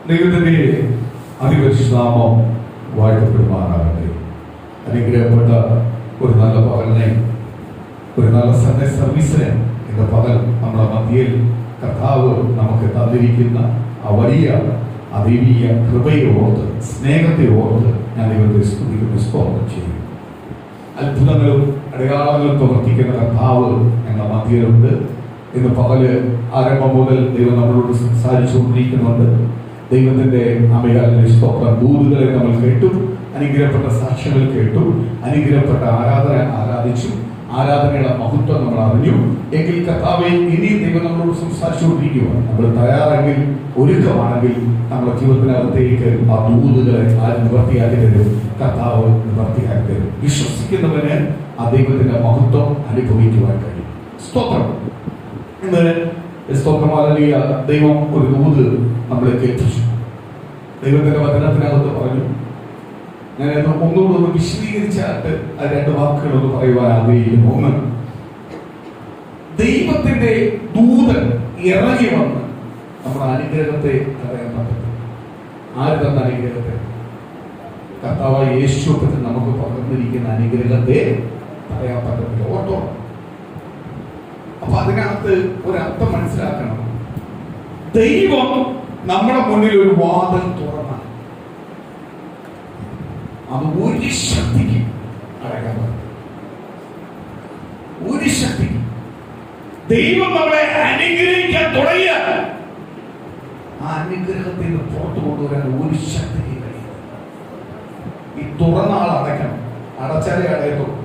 ദൈവത്തിന്റെ അതിപരിശുദ്ധനാമം വാഴ്ത്തപ്പെടുമാറാകട്ടെ. അനുഗ്രഹപ്പെട്ട ഒരു നല്ല പകലിനെ, ഒരു നല്ല സൺഡേ സർവീസിനെ ഇന്ന് പകൽ നമ്മുടെ മധ്യയിൽ കർത്താവ് നമുക്ക് തന്നിരിക്കുന്ന ആ വലിയ ദൈവീയ കൃപയെ ഓർത്ത്, സ്നേഹത്തെ ഓർത്ത് ഞാൻ ദൈവത്തെ സ്തുതിക്കുന്നു, സ്തോത്രം ചെയ്യും. അത്ഭുതങ്ങളും അടയാളങ്ങളും പ്രവർത്തിക്കുന്ന കർത്താവ് ഞങ്ങളുടെ മധ്യയിലുണ്ട്. ഇന്ന് പകല് ആരംഭം മുതൽ ദൈവം നമ്മളോട് സംസാരിച്ചുകൊണ്ടിരിക്കുന്നുണ്ട്. ദൈവത്തിന്റെ അമേകാലിന്റെ സ്തോത്രം ദൂതുകളെ നമ്മൾ കേട്ടു, അനുഗ്രഹപ്പെട്ട സാക്ഷ്യങ്ങൾ കേട്ടു, അനുഗ്രഹപ്പെട്ട ആരാധന ആരാധിച്ചു, ആരാധനയുടെ മഹത്വം നമ്മൾ അറിഞ്ഞു. എങ്കിൽ കർത്താവെ ഇനിയും ദൈവം നമ്മളോട് സംസാരിച്ചുകൊണ്ടിരിക്കുക. നമ്മൾ തയ്യാറെങ്കിൽ, ഒരുക്കമാണെങ്കിൽ നമ്മുടെ ജീവിതത്തിനകത്തേക്ക് ആ ദൂതുകളെ നിവർത്തിയാക്കി തരും. കർത്താവ് നിവർത്തിയാക്കി തരും. വിശ്വസിക്കുന്നവന് ആ ദൈവത്തിന്റെ മഹത്വം അനുഭവിക്കുവാൻ കഴിയും. സ്തോത്രം. ഇന്ന് സ്തോത്രമാലിയ ദൈവം ഒരു ദൂത് നമ്മളെ കേൾപ്പിച്ചു. ദൈവത്തിന്റെ വചനത്തിനകത്ത് പറഞ്ഞു. ഞാൻ ഒന്നുകൂടെ ഒന്ന് വിശദീകരിച്ചായിട്ട് ആ രണ്ട് വാക്കുകളൊന്ന് പറയുവാൻ ആഗ്രഹിക്കുന്നു. ഒന്ന്, ദൈവത്തിന്റെ ദൂതൻ ഇറങ്ങി വന്ന് നമ്മുടെ അനുഗ്രഹത്തെ തടയാൻ പറ്റും. ആര് തന്ന അനുഗ്രഹത്തെ? കർത്താവായ യേശുവിൽ നമുക്ക് പകർന്നിരിക്കുന്ന അനുഗ്രഹത്തെ തടയാൻ പറ്റത്തില്ല. ഓർത്തോ. അപ്പൊ അതിനകത്ത് ഒരർത്ഥം മനസ്സിലാക്കണം. ദൈവം നമ്മുടെ മുന്നിൽ ഒരു വാതിൽ തുറന്നാൽ അത് ഒരു ശക്തിക്ക് അടയ്ക്കാൻ പറ്റും. ഒരു ശക്തിക്ക് ദൈവം നമ്മളെ അനുഗ്രഹിക്കാൻ തുടങ്ങിയാൽ ആ അനുഗ്രഹത്തിൽ നിന്ന് പുറത്തു കൊണ്ടുവരാൻ ഒരു ശക്തിക്ക് കഴിയും. ഈ തുറന്ന ആൾ അടയ്ക്കണം. അടച്ചാലേ അടയത്തുള്ളൂ.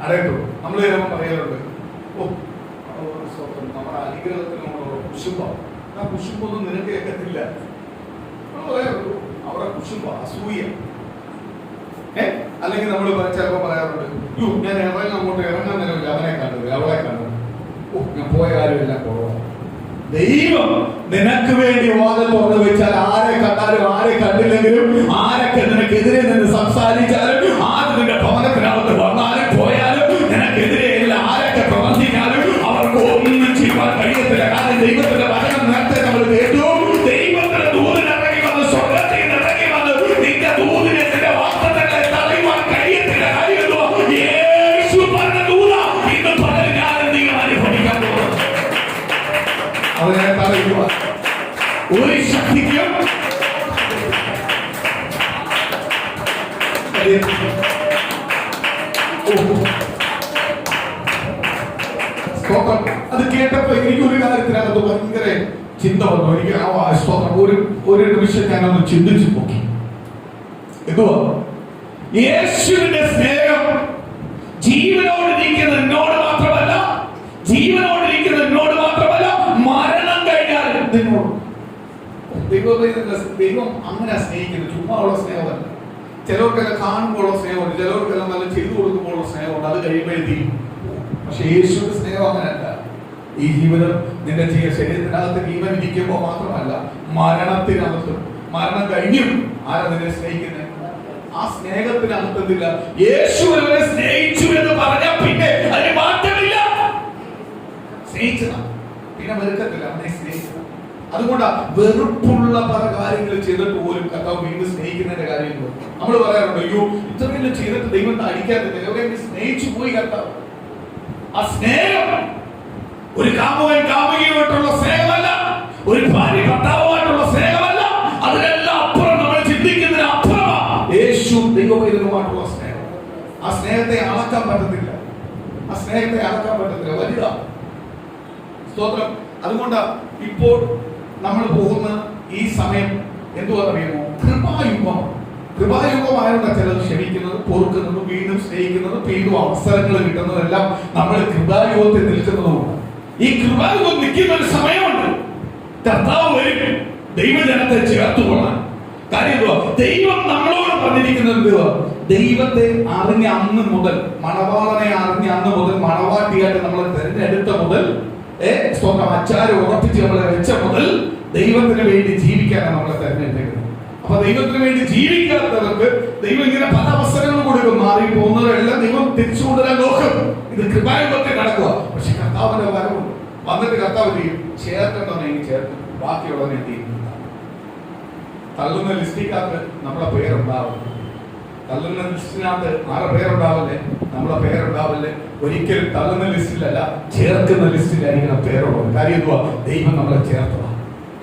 അടയത്തുള്ളൂ. നമ്മൾ ചിലപ്പോൾ പറയാറുണ്ട്, നമ്മുടെ അനുഗ്രഹത്തിനുള്ള കുശുമ്പ. ആ കുശുമ്പൊന്നും നിനക്ക് കേൾക്കത്തില്ല. പറയാറുള്ളൂ അവരുടെ കുശുമ്പ, അസൂയ. അല്ലെങ്കിൽ നമ്മൾ ചിലപ്പോൾ പറയാറുണ്ട്, ഞാൻ അങ്ങോട്ട് ഇറങ്ങാൻ നിലവില്ല, അവനെ കണ്ടത്, അവളെ കണ്ടത്, ഞാൻ പോയ കാര്യമില്ല കുറവാണ്. ദൈവം നിനക്ക് വേണ്ടി വാതിൽ തുറന്നു വെച്ചാൽ ആരെ കണ്ടാലും ആരെ കണ്ടില്ലെങ്കിലും ആരൊക്കെ നിനക്കെതിരെ നിന്ന് സംസാരിച്ചാലും ആര് നിന്റെ ഭവനത്തിനകത്ത് വന്നാലും പോയാലും നിനക്കെതിരെ ആരൊക്കെ പ്രവർത്തിക്കാനും അവർക്ക് ഒന്നും ചെയ്യുവാൻ കഴിയത്തില്ല. കാരണം ദൈവത്തിന്റെ വചനം നേരത്തെ നമ്മൾ കേട്ടു. ദൈവത്തിന്റെ ദൂതൻ ഇറങ്ങി വന്ന്, സ്വർഗ്ഗത്തിൽ നിന്ന് ഇറങ്ങി വന്ന് നിന്റെ ദൂതിനെ, നിന്റെ വാഗ്ദത്തങ്ങളെ തടയുവാൻ കഴിയത്തില്ല. കഴിയുന്നു യേശു പറഞ്ഞ ദൂത ഇന്ന് പകൽ ഞാൻ നിങ്ങൾ അനുഭവിക്കാൻ പോകുന്നു. അതിനെ തടയുവാൻ ഒരു ശക്തിക്കും അത് കേട്ടപ്പോ എനിക്ക് ഒരു കാര്യത്തിനകത്ത് ഭയങ്കര ചിന്ത വന്നു. എനിക്ക് ആ സ്തോത്രം ഒരു നിമിഷം ഞാനൊന്ന് ചിന്തിച്ചു നോക്കി. എന്തുവാ? യേശുവിന്റെ സ്നേഹം ജീവനോടിരിക്കുന്ന എന്നോട് മാത്രമല്ല, ജീവനോടിരിക്കുന്ന എന്നോട് മാത്രമല്ല, മരണം കഴിഞ്ഞാൽ നിന്നോട്. ദൈവം അങ്ങനെ സ്നേഹിക്കുന്നത് ചുമ്മാ ഉള്ള സ്നേഹമല്ല. ചിലർക്കെല്ലാം കാണുമ്പോഴുള്ള സ്നേഹമുണ്ട്, ചിലർക്കെല്ലാം നല്ല ചെയ്തു കൊടുക്കുമ്പോഴുള്ള സ്നേഹമുണ്ട്. അത് കഴിയുമ്പോഴത്തേക്കും. പക്ഷെ യേശുവിന്റെ സ്നേഹം അങ്ങനെയല്ല. ഈ ജീവിതം നിന്റെ ശരീരത്തിനകത്ത് ജീവൻ ഇരിക്കുമ്പോൾ മാത്രമല്ല, മരണത്തിനകത്തും, മരണം കഴിഞ്ഞും ആരാ നിന്നെ സ്നേഹിക്കുന്നത്? ആ സ്നേഹത്തിനകത്തില്ല. യേശു അവരെ സ്നേഹിച്ചു എന്ന് പറഞ്ഞാൽ പിന്നെ അതിന് മാറ്റമില്ല. സ്നേഹിച്ചതാണ്, പിന്നെ വെറുക്കത്തില്ല, അവനെ സ്നേഹിച്ചതാണ്. അതുകൊണ്ടാ വെറുപ്പുള്ള പല കാര്യങ്ങൾ ചെയ്തിട്ട് പോലും കർത്താവ് വീണ്ടും സ്നേഹിക്കുന്നതിന്റെ കാര്യങ്ങൾ നമ്മൾ പറയാറുണ്ട്. അയ്യോ ഇത്രയെല്ലാം ചെയ്തിട്ട് ദൈവം അടിക്കാത്തില്ല, സ്നേഹിച്ചു പോയി കർത്താവ്. ആ സ്നേഹം ഒരു കാമുകൻ കാമുകിയുമായിട്ടുള്ള സ്നേഹമല്ല, ഒരു ഭാര്യ ഭർത്താവുമായിട്ടുള്ള സ്നേഹമല്ല. അതിനെല്ലാം അപ്പുറം, നമ്മൾ ചിന്തിക്കുന്നതിന് അപ്പുറമാണ് യേശു ദൈവമായിട്ടുള്ള സ്നേഹം. ആ സ്നേഹത്തെ അളക്കാൻ പറ്റത്തില്ല. ആ സ്നേഹത്തെ അളക്കാൻ പറ്റത്തില്ല. വലുതാ. സ്തോത്രം. അതുകൊണ്ട് ഇപ്പോൾ നമ്മൾ പോകുന്ന ഈ സമയം എന്തുവാറിയുമോ? കൃപായുഗം. കൃപായുഗമായുള്ള ചിലർ ക്ഷമിക്കുന്നത്, പൊറുക്കുന്നത്, വീണ്ടും സ്നേഹിക്കുന്നത്, വീണ്ടും അവസരങ്ങൾ കിട്ടുന്നതെല്ലാം നമ്മൾ കൃപായുഗത്തിൽ നിൽക്കുന്നതുകൊണ്ട്. ഈ കൃപായുഗം നിൽക്കുന്ന ഒരു സമയമുണ്ട്. കർത്താവ് വരും ദൈവജനത്തെ ചേർത്തുകൊള്ളാൻ. കാര്യം എന്തുവാ? ദൈവം നമ്മളോട് പറഞ്ഞിരിക്കുന്നത് എന്തുവാ? ദൈവത്തെ അറിഞ്ഞ അന്ന് മുതൽ, മണവാളനെ അറിഞ്ഞ അന്ന് മുതൽ, മണവാട്ടിയായിട്ട് നമ്മളെ തെരഞ്ഞെടുത്ത മുതൽ, അച്ചാരം ഉറപ്പിച്ച് നമ്മളെ വെച്ച മുതൽ ദൈവത്തിന് വേണ്ടി ജീവിക്കാനാണ് നമ്മളെ തെരഞ്ഞെടുക്കുന്നത്. അപ്പൊ ദൈവത്തിന് വേണ്ടി ജീവിക്കാത്തവർക്ക് ദൈവം ഇങ്ങനെ പല അവസരങ്ങൾ കൊടുക്കും. മാറി പോകുന്നവരെല്ലാം ദൈവം തിരിച്ചു കൊണ്ടുവരാൻ നോക്കും. ഇത് കൃപായുഗത്തിൽ നടക്കുക. പക്ഷെ കർത്താവിന്റെ വരവുണ്ട്. വന്നിട്ട് കർത്താവ് ചെയ്യും, ചേർക്കണമെങ്കിൽ ചേർക്കും. ബാക്കിയുള്ളവനെ തീരുന്നു. തള്ളുന്ന ലിസ്റ്റിക്കകത്ത് നമ്മളെ പേരുണ്ടാവില്ല. തള്ളുന്ന ലിസ്റ്റിനകത്ത് ആരുടെ പേരുണ്ടാവില്ലേ? നമ്മളെ പേരുണ്ടാവില്ലേ? ഒരിക്കലും തള്ളുന്ന ലിസ്റ്റിലല്ല, ചേർക്കുന്ന ലിസ്റ്റിലായിരിക്കണം പേരുള്ളത്. കാര്യം എന്തുവാ? ദൈവം നമ്മളെ ചേർത്തതാ.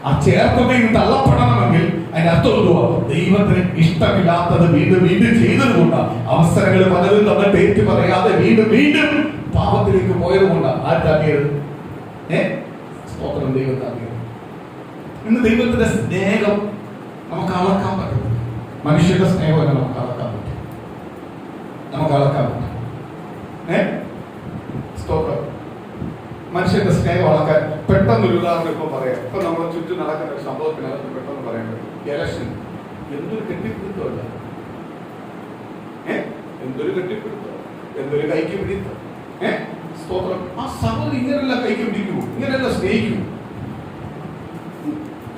ആ ചേർത്തതയിൽ തള്ളപ്പെടണമെങ്കിൽ അതിന്റെ അർത്ഥം എന്തുവാ? ദൈവത്തിന് ഇഷ്ടമില്ലാത്തത് വീണ്ടും വീണ്ടും ചെയ്തതുകൊണ്ട്, അവസരങ്ങൾ പലതും തന്നിട്ട് ഏറ്റു പറയാതെ വീണ്ടും വീണ്ടും പാപത്തിലേക്ക് പോയതുകൊണ്ട് ആർക്കാക്കിയത്? സ്തോത്രം, ദൈവം താക്കിയത്. ഇന്ന് ദൈവത്തിന്റെ സ്നേഹം നമുക്ക് അളക്കാൻ പറ്റും. മനുഷ്യന്റെ സ്നേഹമല്ല നമുക്ക് അളക്കാൻ പറ്റും. നമുക്ക് അളക്കാൻ പറ്റും. സ്തോത്രം. മനുഷ്യന്റെ സ്നേഹം അളക്കാൻ പെട്ടെന്നൊരു ഉദാഹരണം ഇപ്പൊ പറയാം. ഇപ്പൊ നമ്മുടെ ചുറ്റും നടക്കുന്ന ഒരു സംഭവത്തിനകത്ത് പെട്ടെന്ന് പറയേണ്ടത് ഇലക്ഷൻ. എന്തൊരു കെട്ടിപ്പിടുത്തമല്ല, എന്തൊരു കെട്ടിപ്പിടുത്തം, എന്തൊരു കൈക്ക് പിടിത്തം. സ്തോത്രം. ആ സഭയിൽ ഇങ്ങനെയല്ല കൈക്ക് പിടിക്കൂ, ഇങ്ങനെയല്ല സ്നേഹിക്കൂ.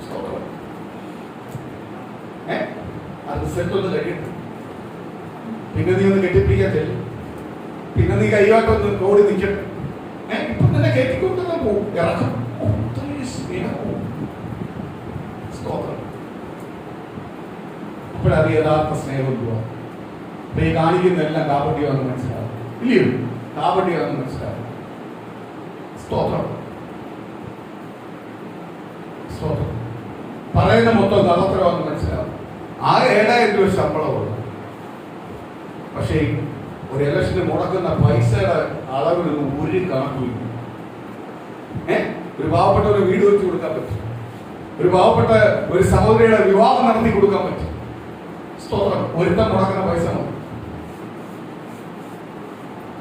സ്തോത്രം. അത് സെറ്റൊന്ന് കഴിയട്ടെ, പിന്നെ നീ ഒന്ന് കെട്ടിപ്പിടിക്കാൻ ചെല്ലും, പിന്നെ നീ കൈവാട്ടൊന്ന് ഓടി നിൽക്കട്ടെ. ഇപ്പൊ തന്നെ കെട്ടിക്കൊണ്ടു പോകും, ഇറക്കും. സ്തോത്രം. അപ്പോഴത് യഥാർത്ഥ സ്നേഹം എന്തുവാ? അപ്പൊ ഈ കാണിക്കുന്ന എല്ലാം കാപട്യമാണെന്ന് മനസ്സിലാവും, ഇല്ലയോ? കാപട്യമാണെന്ന് മനസ്സിലാവും. സ്തോത്രം. സ്തോത്രം. പറയുന്ന മൊത്തം കള്ളത്തരമാണെന്ന് മനസ്സിലാവും. ആ 7,000 രൂപ ശമ്പളമുള്ളൂ. പക്ഷേ ഒരു ഇലക്ഷന് മുടക്കുന്ന പൈസയുടെ അളവിലൊന്നും ഒരു കണക്കില്ല. ഒരു പാവപ്പെട്ട ഒരു വീട് വെച്ച് കൊടുക്കാൻ പറ്റും, ഒരു പാവപ്പെട്ട ഒരു സഹോദരിയുടെ വിവാഹം നടത്തി കൊടുക്കാൻ പറ്റും. സ്തോത്രം. ഒരുത്തം മുടക്കുന്ന പൈസ മതി.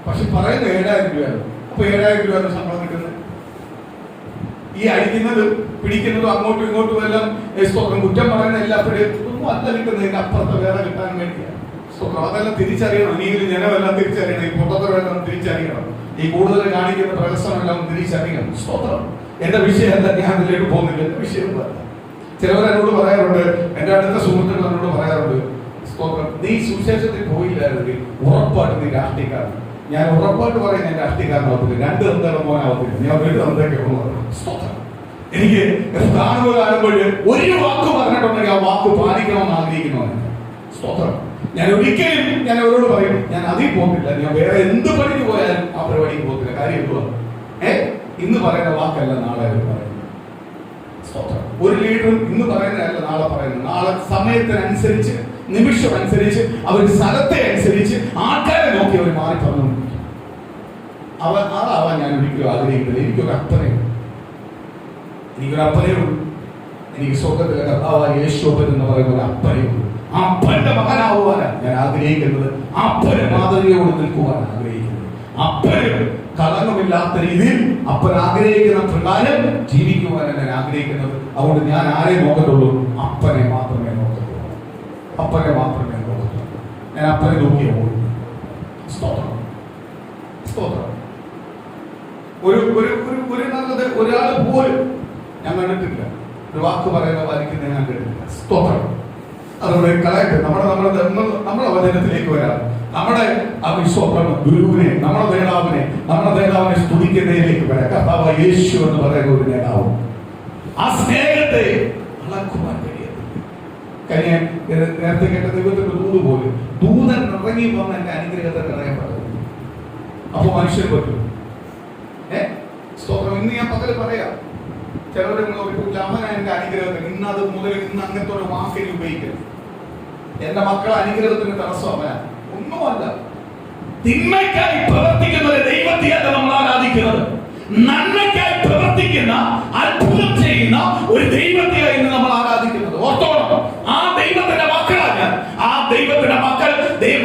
പക്ഷെ പറയുന്നത് 7,000 രൂപയാണ്. അപ്പൊ 7,000 രൂപ ശമ്പളം കിട്ടുന്നത്. ഈ അടിക്കുന്നതും പിടിക്കുന്നതും അങ്ങോട്ടും ഇങ്ങോട്ടും എല്ലാം സ്തോത്രം കുറ്റം പറയുന്ന എല്ലാപ്പോഴും ഒന്നും അല്ല കിട്ടുന്നതിന്റെ അപ്പുറത്ത് വേറെ കിട്ടാൻ വേണ്ടിയാണ്. സ്തോത്രം. അതെല്ലാം തിരിച്ചറിയണം. ഇനിയെങ്കിലും ജനമെല്ലാം തിരിച്ചറിയണം. ഈ പൊട്ടത്തരെല്ലാം തിരിച്ചറിയണം. ഈ കൂടുതൽ കാണിക്കുന്ന പ്രകസനമെല്ലാം തിരിച്ചറിയണം. സ്തോത്രം. എന്റെ വിഷയം ഞാൻ അതിലേക്ക് പോകുന്നില്ല. എന്റെ വിഷയം ചിലവർ എന്നോട് പറയാറുണ്ട്, എന്റെ അടുത്ത സുഹൃത്തുക്കൾ എന്നോട് പറയാറുണ്ട്, സ്തോത്രം, നീ സുവിശേഷത്തിൽ പോയില്ലായിരുന്നെങ്കിൽ ഉറപ്പായിട്ട് നീ രാഷ്ട്രീയക്കാരൻ. ഞാൻ ഉറപ്പായിട്ട് പറയുന്ന എന്റെ രാഷ്ട്രീയക്കാരനാവത്തില്ല, 2 അന്തരം പോകാനാവത്തില്ല. ഞാൻ 2 അന്തരൊക്കെ പോകുന്നത്. സ്തോത്രം. എനിക്ക് കാണുമ്പോൾ ഒരു വാക്ക് പറഞ്ഞിട്ടുണ്ടെങ്കിൽ ആ വാക്ക് പാലിക്കണമെന്ന് ആഗ്രഹിക്കണമെന്ന്. സ്തോത്രം. ഞാൻ ഒരിക്കലും ഞാൻ അവരോട് പറയും, ഞാൻ അതിൽ പോകുന്നില്ല, ഞാൻ വേറെ എന്ത് പണിക്ക് പോയാലും ആ പരിപാടിക്ക് പോകത്തില്ല. കാര്യം എന്തുവാ? ഇന്ന് പറയുന്ന വാക്കല്ല നാളെ അവർ പറയുന്നത്. സ്തോത്രം. ഒരു ലീഡറും ഇന്ന് പറയുന്നതല്ല നാളെ പറയുന്നത്. നാളെ സമയത്തിനനുസരിച്ച്, നിമിഷം അനുസരിച്ച്, അവരുടെ സ്ഥലത്തെ അനുസരിച്ച്, ആൾക്കാരെ നോക്കി അവർ മാറി പറഞ്ഞുകൊണ്ടിരിക്കും. ആളാവാൻ ഞാൻ ഒരിക്കലും ആഗ്രഹിക്കുന്നില്ല. എനിക്കൊരു അപ്പനെയുള്ളൂ. എനിക്ക് സ്വർഗത്തിലെ കർത്താവായ യേശുവൻ എന്ന് പറയുന്ന ഒരു അപ്പനെയുള്ളൂ. ആ അപ്പന്റെ മകനാവുവാനാണ് ഞാൻ ആഗ്രഹിക്കുന്നത്. അപ്പന് മാതൃകയോട് നിൽക്കുവാൻ ആഗ്രഹിക്കുന്നത്. അപ്പന് കളങ്കമില്ലാത്ത രീതിയിൽ അപ്പൻ ആഗ്രഹിക്കുന്ന പ്രകാരം ജീവിക്കുവാനാണ് ഞാൻ ആഗ്രഹിക്കുന്നത്. അതുകൊണ്ട് ഞാൻ ആരെ നോക്കത്തുള്ളൂ? അപ്പനെ മാത്രമേ നോക്കത്തുള്ളൂ. അപ്പനെ മാത്രമേ നോക്കത്തുള്ളൂ. ഞാൻ അപ്പനെ നോക്കിയേ പോകും. സ്തോത്രം. സ്തോത്രം. ഒരു നല്ലത് ഒരാൾ പോലും ഞാൻ കണ്ടിട്ടില്ല. ഒരു വാക്ക് പറയുന്ന വായിക്കുന്ന ഞാൻ കണ്ടിട്ടില്ല. സ്തോത്രം. അതുകൊണ്ട് കളയട്ടെ. നമ്മുടെ വചനത്തിലേക്ക് വരാം. നമ്മുടെ ഗുരുവിനെ, നമ്മുടെ നേതാവിനെ സ്തുതിക്കുന്നതിലേക്ക് വരാം. കർത്താവ് യേശു എന്ന് പറയുന്ന ഒരു നേതാവ്. ആ സ്നേഹത്തെ അളക്കുവാൻ കഴിയും. നേരത്തെ കേട്ട ദൈവത്തിന്റെ ദൂത് പോലും ദൂതൻ ഇറങ്ങി വന്ന എന്റെ അനുഗ്രഹത്തെ നിറയപ്പെട്ടത്. അപ്പൊ മനുഷ്യർ പറ്റും. സ്തോത്രം. ഇന്ന് ഞാൻ പകല് പറയാം. ചിലവരെ അവന എന്റെ അനുഗ്രഹത്തിന് ഇന്ന് അത് മുതൽ ഇന്ന് അങ്ങനത്തെ ഒരു വാക്കിന് ഉപയോഗിക്കരുത്. എന്റെ മക്കളെ അനുഗ്രഹത്തിന് തടസ്സം അവന ഒന്നുമല്ല. തിന്മയ്ക്കായി പ്രവർത്തിക്കുന്ന ദൈവത്തെയല്ല നമ്മൾ ആരാധിക്കുന്നത്. നന്മയ്ക്കായി പ്രവർത്തിക്കുന്ന, അത്ഭുതം ചെയ്യുന്ന ഒരു ദൈവത്തെയാണ് ഇന്ന് നമ്മൾ ആരാധിക്കുന്നത്. ഓർത്തോണം. ആ ദൈവത്തിന്റെ മക്കളാണ്. ആ ദൈവത്തിന്റെ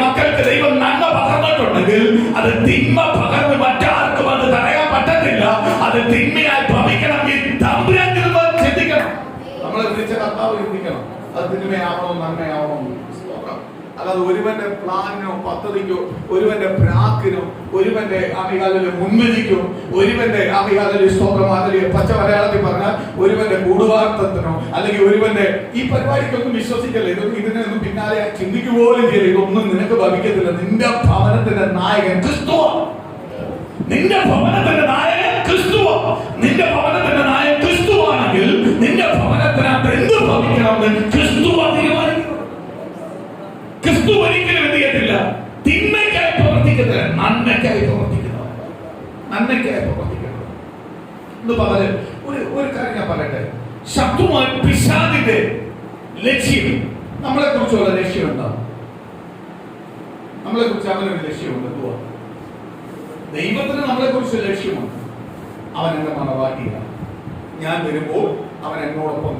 മക്കൾക്ക് ദൈവം നന്മ പകർന്നിട്ടുണ്ടെങ്കിൽ അത് തിന്മ പകർന്ന് മറ്റാർക്കും അത് തടയാൻ പറ്റത്തില്ല. അത് തിന്മയായി ഭവിക്കണമെങ്കിൽ തമ്പുരാൻ ചിന്തിക്കണം. നമ്മളെ വിളിച്ച കർത്താവ് ചിന്തിക്കണം. അത് തിന്മയാവണോ നന്മയാവണോ. അല്ലാതെ ഒരുവന്റെ പ്ലാനിനോ പദ്ധതിക്കോ, ഒരുവന്റെ പ്രാക്കിനോ, ഒരുവന്റെ അമികാലിലെ മുൻവിധിക്കോ, ഒരുവന്റെ അമികാലിലെ സ്തോത്രം, അല്ലെങ്കിൽ പച്ച മലയാളത്തിൽ പറഞ്ഞാൽ ഒരുവന്റെ കൂടുവാർത്തത്തിനോ, അല്ലെങ്കിൽ ഒരുവന്റെ ഈ പരിപാടിക്കൊന്നും വിശ്വസിക്കല്ലേ. ഇതിനൊന്നും പിന്നാലെ ചിന്തിക്കുപോലും ചെയ്യില്ല. ഇതൊന്നും നിനക്ക് ഭവിക്കത്തില്ല. നിന്റെ ഭവനത്തിന്റെ നായകൻ ക്രിസ്തുവാ. നിന്റെ ഭവനത്തിന്റെ നായകൻ ക്രിസ്തുവാ. നിന്റെ ഭവനത്തിന്റെ നായകൻ ക്രിസ്തുവാണെങ്കിൽ നിന്റെ ഭവനത്തിനകത്ത് എന്ത് ഭവിക്കണമെന്ന് ക്രിസ്തു തീരുമാനിക്കുന്നു. ക്രിസ്തു ഒരിക്കലും എന്ത് ചെയ്യത്തില്ല, തിന്മയ്ക്കായി പ്രവർത്തിക്കുന്നില്ല, നന്മയ്ക്കായി പ്രവർത്തിക്കുന്നു. നന്മയ്ക്കായി പ്രവർത്തിക്കുന്നു എന്ന് പറഞ്ഞ് ഒരു കാര്യം ഞാൻ പറയട്ടെ. ശത്രുവാൻ പിശാചിന്റെ ലക്ഷ്യം നമ്മളെ കുറിച്ചുള്ള ലക്ഷ്യം ഉണ്ടാവും. നമ്മളെ കുറിച്ച് അവനൊരു ലക്ഷ്യമുണ്ട്. എന്തുവാ? ദൈവത്തിന് നമ്മളെ കുറിച്ച് ലക്ഷ്യമുണ്ട്. അവൻ എന്റെ മണവാട്ടിയാണ്. ഞാൻ വരുമ്പോൾ അവൻ എന്നോടൊപ്പം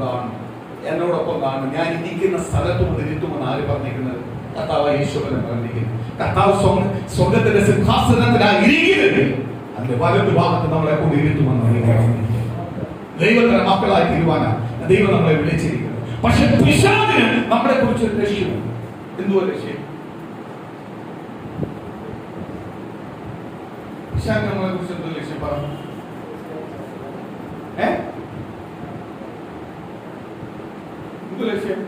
കാണും. ഞാൻ ഇരിക്കുന്ന സ്ഥലത്തും ഇരുത്തുമെന്ന് ആര് പറഞ്ഞിരിക്കുന്നത്? കർത്താവ് യേശുവിനെ പറഞ്ഞിരിക്കുന്നു. കർത്താവ് സ്വർഗ്ഗത്തിന്റെ സിംഹാസനത്തിനായി ഇരിക്കുന്നത് അതിന്റെ വലതു ഭാഗത്ത് നമ്മളെ കൊണ്ട് ഇരുത്തുമെന്ന് ദൈവത്തിന്റെ മക്കളായി തീരുമാനം ദൈവം നമ്മളെ വിളിച്ചിരിക്കുന്നത്. പക്ഷെ പിശാചിന് നമ്മളെ കുറിച്ചൊരു ലക്ഷ്യമുണ്ട്. എന്തുവാ ലക്ഷ്യം? പിശാചിന് നമ്മളെ കുറിച്ച് എന്തോ ലക്ഷ്യം പറഞ്ഞു? എന്ത് ലക്ഷ്യം?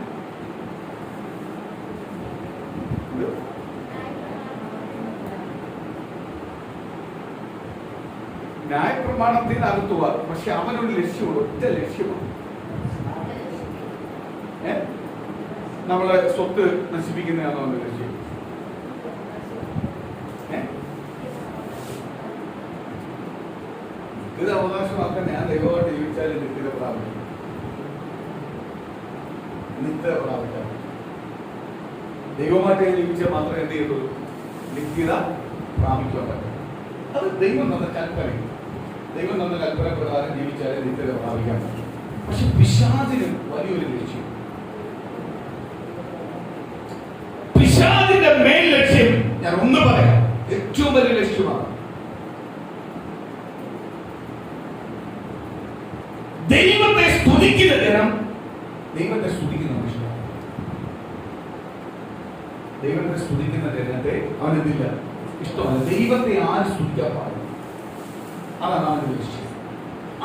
ന്യായപ്രമാണത്തിന് അകത്തുക. പക്ഷെ അവനൊരു ലക്ഷ്യമുണ്ട്, ഒറ്റ ലക്ഷ്യമാണ്. നമ്മളെ സ്വത്ത് നശിപ്പിക്കുന്നതാണോ അവന്റെ ലക്ഷ്യം? ഇത് അവകാശമാക്കാൻ ഞാൻ ദൈവമായിട്ട് ജീവിച്ചാലും നിത്യത പ്രാപിക്കാം. ദൈവമായിട്ട് ജീവിച്ചാൽ മാത്രമേ എന്ത് ചെയ്യുള്ളൂ? നിത്യത പ്രാപിക്കാൻ പറ്റും. അത് ദൈവം തന്ന കൽപ്പന. ദൈവം തന്ന കൽപ്പന പ്രകാരം ജീവിച്ചാലേ നിത്യത പ്രാപിക്കാൻ പറ്റും. പക്ഷെ പിശാചിന് വലിയൊരു ലക്ഷ്യം. പിശാചിന്റെ മെയിൻ ലക്ഷ്യം ഞാൻ ഒന്ന് പറയാം, ഏറ്റവും വലിയ ലക്ഷ്യമാണ് ദൈവത്തെ സ്തുതിക്കുന്ന ജനം ദൈവത്തെ സ്തുതിക്കുന്ന ഇഷ്ടം. ദൈവത്തെ സ്തുതിക്കുന്ന ജനത്തെ അവനെന്തില്ല, ഇഷ്ടമല്ല. ദൈവത്തെ ആര് സ്തുതിക്കാൻ പാടില്ല, അതാണ് അവന്റെ ലക്ഷ്യം.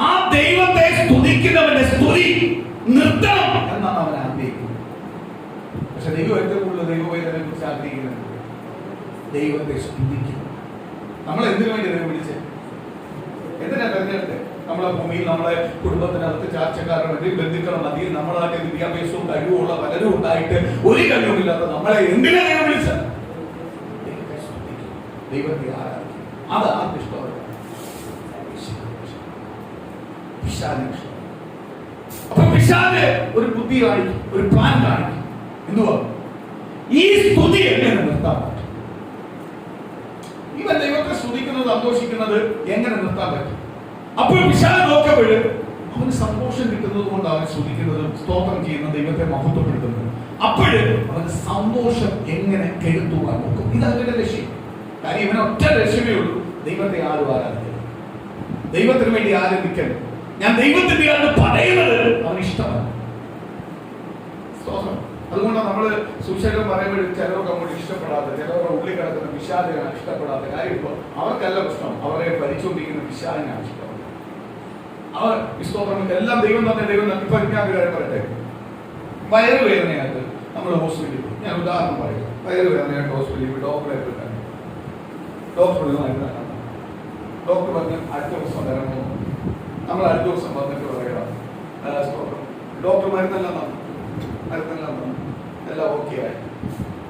ആ ദൈവത്തെ സ്തുതിക്കുന്നവന്റെ സ്തുതി നിർത്തണം എന്നാണ് അവൻ ആഗ്രഹിക്കുന്നത്. പക്ഷെ ദൈവം ഏറ്റവും കൂടുതൽ ദൈവവേദനെ കുറിച്ച് ആഗ്രഹിക്കുന്നത് ദൈവത്തെ സ്തുതിക്കുന്നു. നമ്മളെ എന്തിനു വേണ്ടി ദൈവം വിളിച്ചത്? എന്തിനാ തെരഞ്ഞെടുത്തത്? നമ്മളെ ഭൂമിയിൽ നമ്മളെ കുടുംബത്തിനകത്ത് ചാർച്ചക്കാരുടെ മതി, ബന്ധുക്കളെ മതി, നമ്മളായിട്ട് വിദ്യാഭ്യാസവും കഴിവുള്ള പലരും ഉണ്ടായിട്ട് ഒരു കഴിവുമില്ലാത്ത നമ്മളെ എന്തിനാ ദൈവം വിളിച്ചത്? ദൈവത്തെ സ്തുതിക്കുന്നു, ദൈവത്തെ ആരാധിക്കുന്നു. അതാണ് ഇഷ്ടം. അപ്പൊ പിശാച് ഒരു ബുദ്ധി കാണിക്കും, ഒരു പ്ലാൻ കാണിക്കും. എന്തുവാ? ഈ സ്തുതി എങ്ങനെ നിർത്താൻ പറ്റും? ഇവൻ ദൈവത്തെ സ്തുതിക്കുന്നത്, സന്തോഷിക്കുന്നത് എങ്ങനെ നിർത്താൻ പറ്റും? അപ്പോൾ പിശാച് നോക്കപ്പോഴ് അവന് സന്തോഷം കിട്ടുന്നത് കൊണ്ട് അവൻ സ്തുതിക്കുന്നതും സ്തോത്രം ചെയ്യുന്നതും ദൈവത്തെ മഹത്വപ്പെടുത്തുന്നത്. അപ്പോഴ് അവന് സന്തോഷം എങ്ങനെ കെടുത്തുവാൻ നോക്കും. ഇതവന്റെ ലക്ഷ്യം. കാര്യം ഇവന് ഒറ്റ ലക്ഷ്യമേ ഉള്ളൂ, ദൈവത്തെ ആരും ആരാധിക്കണം, ദൈവത്തിന് വേണ്ടി ആരംഭിക്കണം. ഞാൻ ദൈവത്തിന്റെ ആണ് പറയുന്നത് അവന് ഇഷ്ടമല്ല. സ്തോത്രം. അതുകൊണ്ടാണ് നമ്മള് സുശേഷം പറയുമ്പോൾ ചിലർക്ക് അങ്ങോട്ട് ഇഷ്ടപ്പെടാത്ത, ചിലവരുടെ ഉള്ളിൽ കിടക്കുന്ന പിശാചിനാണ് ഇഷ്ടപ്പെടാത്ത. കാര്യം ഇപ്പോൾ അവർക്കല്ല പ്രശ്നം, അവരെ ഭരിച്ചുകൊണ്ടിരിക്കുന്ന പിശാചിനാണ് ഇഷ്ടം. അവർ സ്തോത്രം എല്ലാം ദൈവം തന്നെ. ദൈവം ഇപ്പൊ ഞാൻ ഒരു കാര്യം പറയട്ടെ. വയറുവേദനയായിട്ട് നമ്മൾ ഹോസ്പിറ്റലിൽ, ഞാൻ ഉദാഹരണം പറയുക, വയറുവേദനയായിട്ട് ഹോസ്പിറ്റലിൽ ഡോക്ടറെ എടുക്കാൻ, ഡോക്ടർ പറഞ്ഞ് അടുത്ത ദിവസം വരണം. നമ്മൾ അടുത്ത ദിവസം വന്നിട്ട് പറയണം, ഡോക്ടർ മരുന്നെല്ലാം തന്നു, എല്ലാം ഓക്കെ ആയി.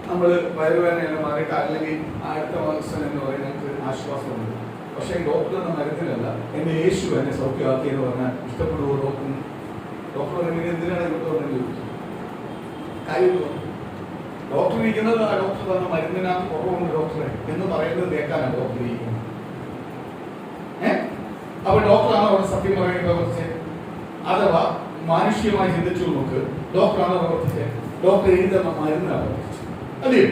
നമ്മൾ വയറുവേദനയെല്ലാം മാറിയിട്ട് അല്ലെങ്കിൽ അടുത്ത മാസം എന്ന് പറയും ഞങ്ങൾക്ക് ആശ്വാസമുണ്ട്. പക്ഷേ ഡോക്ടർ എന്ന മരുന്നിലല്ല, എന്നെ യേശു എന്നെ സൗഖ്യമാക്കി എന്ന് പറഞ്ഞാൽ ഇഷ്ടപ്പെടുവോ ഡോക്ടറിന്? ഡോക്ടർ പറയുന്നത് എന്തിനാണ് ഇവിടെ പറഞ്ഞു ചോദിച്ചു. കാര്യം ഡോക്ടർ ഇരിക്കുന്നത് ആ ഡോക്ടർ തന്ന മരുന്നിനകത്ത് കുറവുണ്ട് ഡോക്ടറെ എന്ന് പറയുന്നത് കേൾക്കാനാണ് ഡോക്ടർ ഇരിക്കുന്നത്. അപ്പൊ ഡോക്ടറാണ് അവിടെ സത്യം പറയുന്നത് പ്രവർത്തിച്ചത്? അഥവാ മാനുഷികമായി ചിന്തിച്ചു നോക്ക്, ഡോക്ടറാണ് പ്രവർത്തിച്ചത്? ഡോക്ടർ എഴുതുന്ന മരുന്നാണ് പ്രവർത്തിച്ചത് അല്ലേ?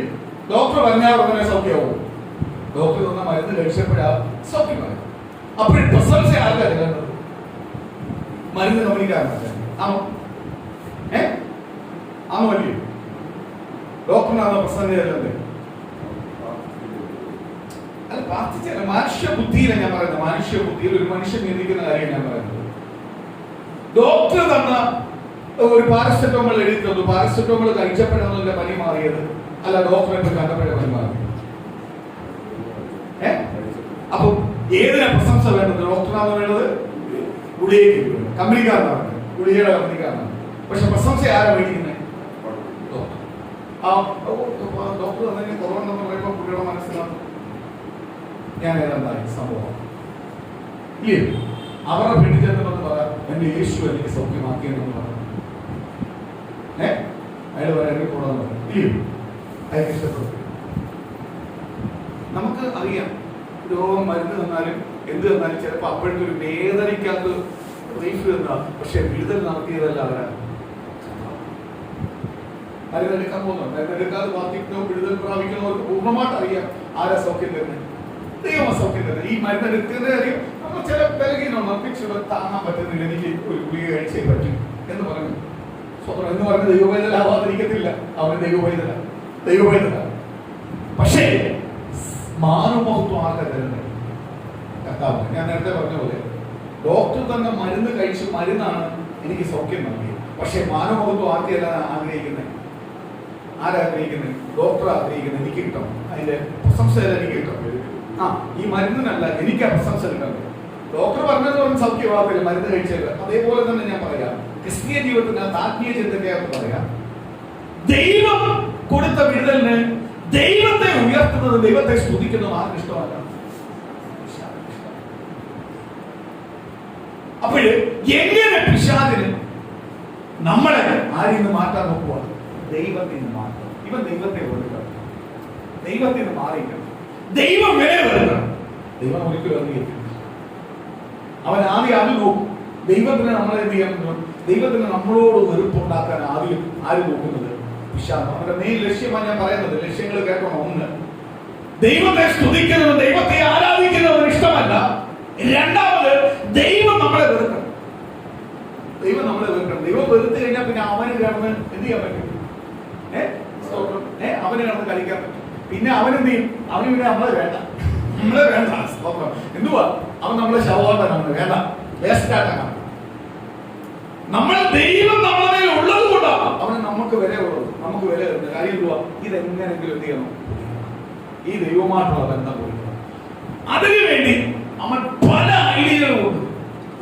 ഡോക്ടർ പറഞ്ഞാൽ ഉടനെ സൗഖ്യമാവും. ഡോക്ടർ തന്ന മരുന്ന് കഴിച്ചപ്പോഴാ സൗഖ്യമായി. അപ്പോഴും പ്രശംസ ആർക്കാണ് കേട്ടത്? മരുന്ന് കമ്പനിക്കാരനല്ലേ? ആണോ? ആണോ അല്ലേ? ഡോക്ടറിനാണോ പ്രസന്നതല്ലേ? അത് പ്രാർത്ഥിച്ചല്ല, മനുഷ്യ ബുദ്ധിയിലാണ് ഞാൻ പറയുന്നത്. മനുഷ്യ ബുദ്ധിയിൽ ഒരു മനുഷ്യൻ ചിന്തിക്കുന്ന കാര്യം ഞാൻ പറയുന്നത്. ഡോക്ടർ തന്ന ഒരു പാരസെറ്റമോൾ എഴുതി തന്നു, പാരസെറ്റമോൾ കഴിച്ചപ്പോഴാണ് എന്റെ പനി മാറിയത്, അല്ല ഡോക്ടറെ കണ്ടപ്പോഴേ പനി മാറി. അപ്പൊ ഏതിനാ പ്രശംസ വേണ്ടത്? ഡോക്ടറാണ് വേണ്ടത്? ഗുളികയ്ക്ക് കമ്പനിക്കാരനാണ് വേണ്ടത്? ഗുളികയുടെ കമ്പനിക്കാരനാണ്. പക്ഷെ പ്രശംസ ആരാ മേടിക്കുന്നത്? ഡോക്ടർ തന്നെ കുറവുണ്ടെന്ന് പറയുമ്പോൾ പുള്ളിയുടെ മനസ്സിലാണ് ഞാൻ ഏതാണ്ടായി സംഭവം ഇല്ലേ. അവരുടെ വീട്ടിൽ ചെന്നെന്ന് പറയാം, എന്റെ യേശു എനിക്ക് സൗഖ്യമാക്കിയെന്ന് പറഞ്ഞു. അയാൾ പറയാൻ കൂടാന്ന് പറഞ്ഞു ഇല്ലേ. അയാൾക്ക് ഇഷ്ടപ്പെട്ടു. നമുക്ക് അറിയാം, രോഗം മരുന്ന് തന്നാലും എന്ത് തന്നാലും ചിലപ്പോൾ അപ്പോഴത്തെ ഒരു വേദനയ്ക്കകത്ത് റിലീഫ് തന്നാ, പക്ഷെ വിടുതൽ നടത്തിയതല്ല അവരാണ്. മരുന്നെടുക്കാൻ പോകുന്നുണ്ട്, മരുന്നെടുക്കാതെ ബാധിക്കണോ വിടുതൽ പ്രാപിക്കുന്നവർക്ക് പൂർണ്ണമായിട്ട് അറിയാം ആരാ സൗഖ്യം തരുന്നത്. ദൈവം സൗഖ്യം തരുന്നത്. ഈ മരുന്നെടുക്കുന്നത് അറിയാം. നമ്മൾ ചില ബലഹീനമാണ്, താങ്ങാൻ പറ്റുന്നില്ല, എനിക്ക് ഒരു ഗുളിക കഴിച്ചേ പറ്റും എന്ന് പറഞ്ഞു. സ്വതന്ത്രം എന്ന് പറഞ്ഞ ദൈവവൈതലാവാതിരിക്കത്തില്ല. അവന് ദൈവവൈതല. പക്ഷേ മാനവമഹത്വം ആർക്കാ തരുന്നത്? കർത്താവ്. ഞാൻ നേരത്തെ പറഞ്ഞ പോലെ ഡോക്ടർ തന്നെ മരുന്ന് കഴിച്ച് മരുന്നാണ് എനിക്ക് സൗഖ്യം നൽകിയത്. പക്ഷെ മാനവമഹത്വം ആർക്കല്ല ആഗ്രഹിക്കുന്നത്? ആരാഗ്രഹിക്കുന്നത്? ഡോക്ടർ ആഗ്രഹിക്കുന്നത് എനിക്ക് കിട്ടണം, അതിന്റെ പ്രശംസ എനിക്ക് കിട്ടണം. ഈ മരുന്നിനല്ല, എനിക്ക് ആ പ്രശംസ കിട്ടണം. ഡോക്ടർ പറഞ്ഞത് പറഞ്ഞ് സൗഖ്യമാകില്ല, മരുന്ന് കഴിച്ചത്. അതേപോലെ തന്നെ ഞാൻ പറയാം, ക്രിസ്തീയ ജീവിതത്തിന് ആത്മീയ ചിന്തയ്ക്കകത്ത് പറയാം, ദൈവം കൊടുത്ത വിടുതലിന് ദൈവത്തെ ഉയർത്തുന്നത്, ദൈവത്തെ സ്തുതിക്കുന്നത് ആർക്കും ഇഷ്ടമല്ല. അപ്പോഴ് എങ്ങനെ പിശാചിന് നമ്മളെ ആരിൽ നിന്ന് മാറ്റാൻ നോക്കുവാണ്? ദൈവത്തിൽ നിന്ന് മാറ്റം. ഇവൻ ദൈവത്തെ വെറുക്കണം, ദൈവത്തിൽ നിന്ന് മാറിക്കണം, ദൈവം വരെ വെറുക്കണം. ദൈവം ഒരിക്കലും അറിയില്ല. അവൻ ആദ്യം നോക്കും. ദൈവത്തിന് നമ്മളെ എന്ത് ചെയ്യാൻ പറ്റും? ദൈവത്തിന് നമ്മളോട് വെറുപ്പുണ്ടാക്കാൻ ആദ്യം ആര് നോക്കുന്നത്? പിശാച്. അവന്റെ മെയിൻ ലക്ഷ്യമാണ് ഞാൻ പറയുന്നത്. ലക്ഷ്യങ്ങൾ കേൾക്കണം. ഒന്ന്, ദൈവത്തെ സ്തുതിക്കുന്നതും ദൈവത്തെ ആരാധിക്കുന്നതും ഇഷ്ടമല്ല. രണ്ടാമത്, ദൈവം നമ്മളെ വെറുക്കണം. ദൈവം നമ്മളെ വെറുക്കണം. ദൈവം വെറുത്ത് കഴിഞ്ഞാൽ പിന്നെ അവന് കിടന്ന് എന്ത് ചെയ്യാൻ പറ്റും? അവന് കിടന്ന് കളിക്കാൻ പറ്റും. പിന്നെ അവനെന്ത് ചെയ്യും? അവന് പിന്നെ നമ്മളെ വേണ്ട. എന്തുവാ? അവൻ നമ്മളെ ശവോട്ടാണ് വേണ്ട, വേസ്റ്റായിട്ടാണ്. നമ്മളെ ദൈവം നമ്മളെ ഉള്ളത് കൊണ്ടാണ് അവന് നമുക്ക് വില ഉള്ളത്, നമുക്ക് വില തരുന്നത്. കാര്യം എന്തുവാ? ഇതെങ്ങനെങ്കിലും എന്ത് ചെയ്യണം? ഈ ദൈവമായിട്ടുള്ള ബന്ധം കൊടുക്കണം. അതിനുവേണ്ടി അവൻ പല ഐഡിയകളും കൊണ്ട്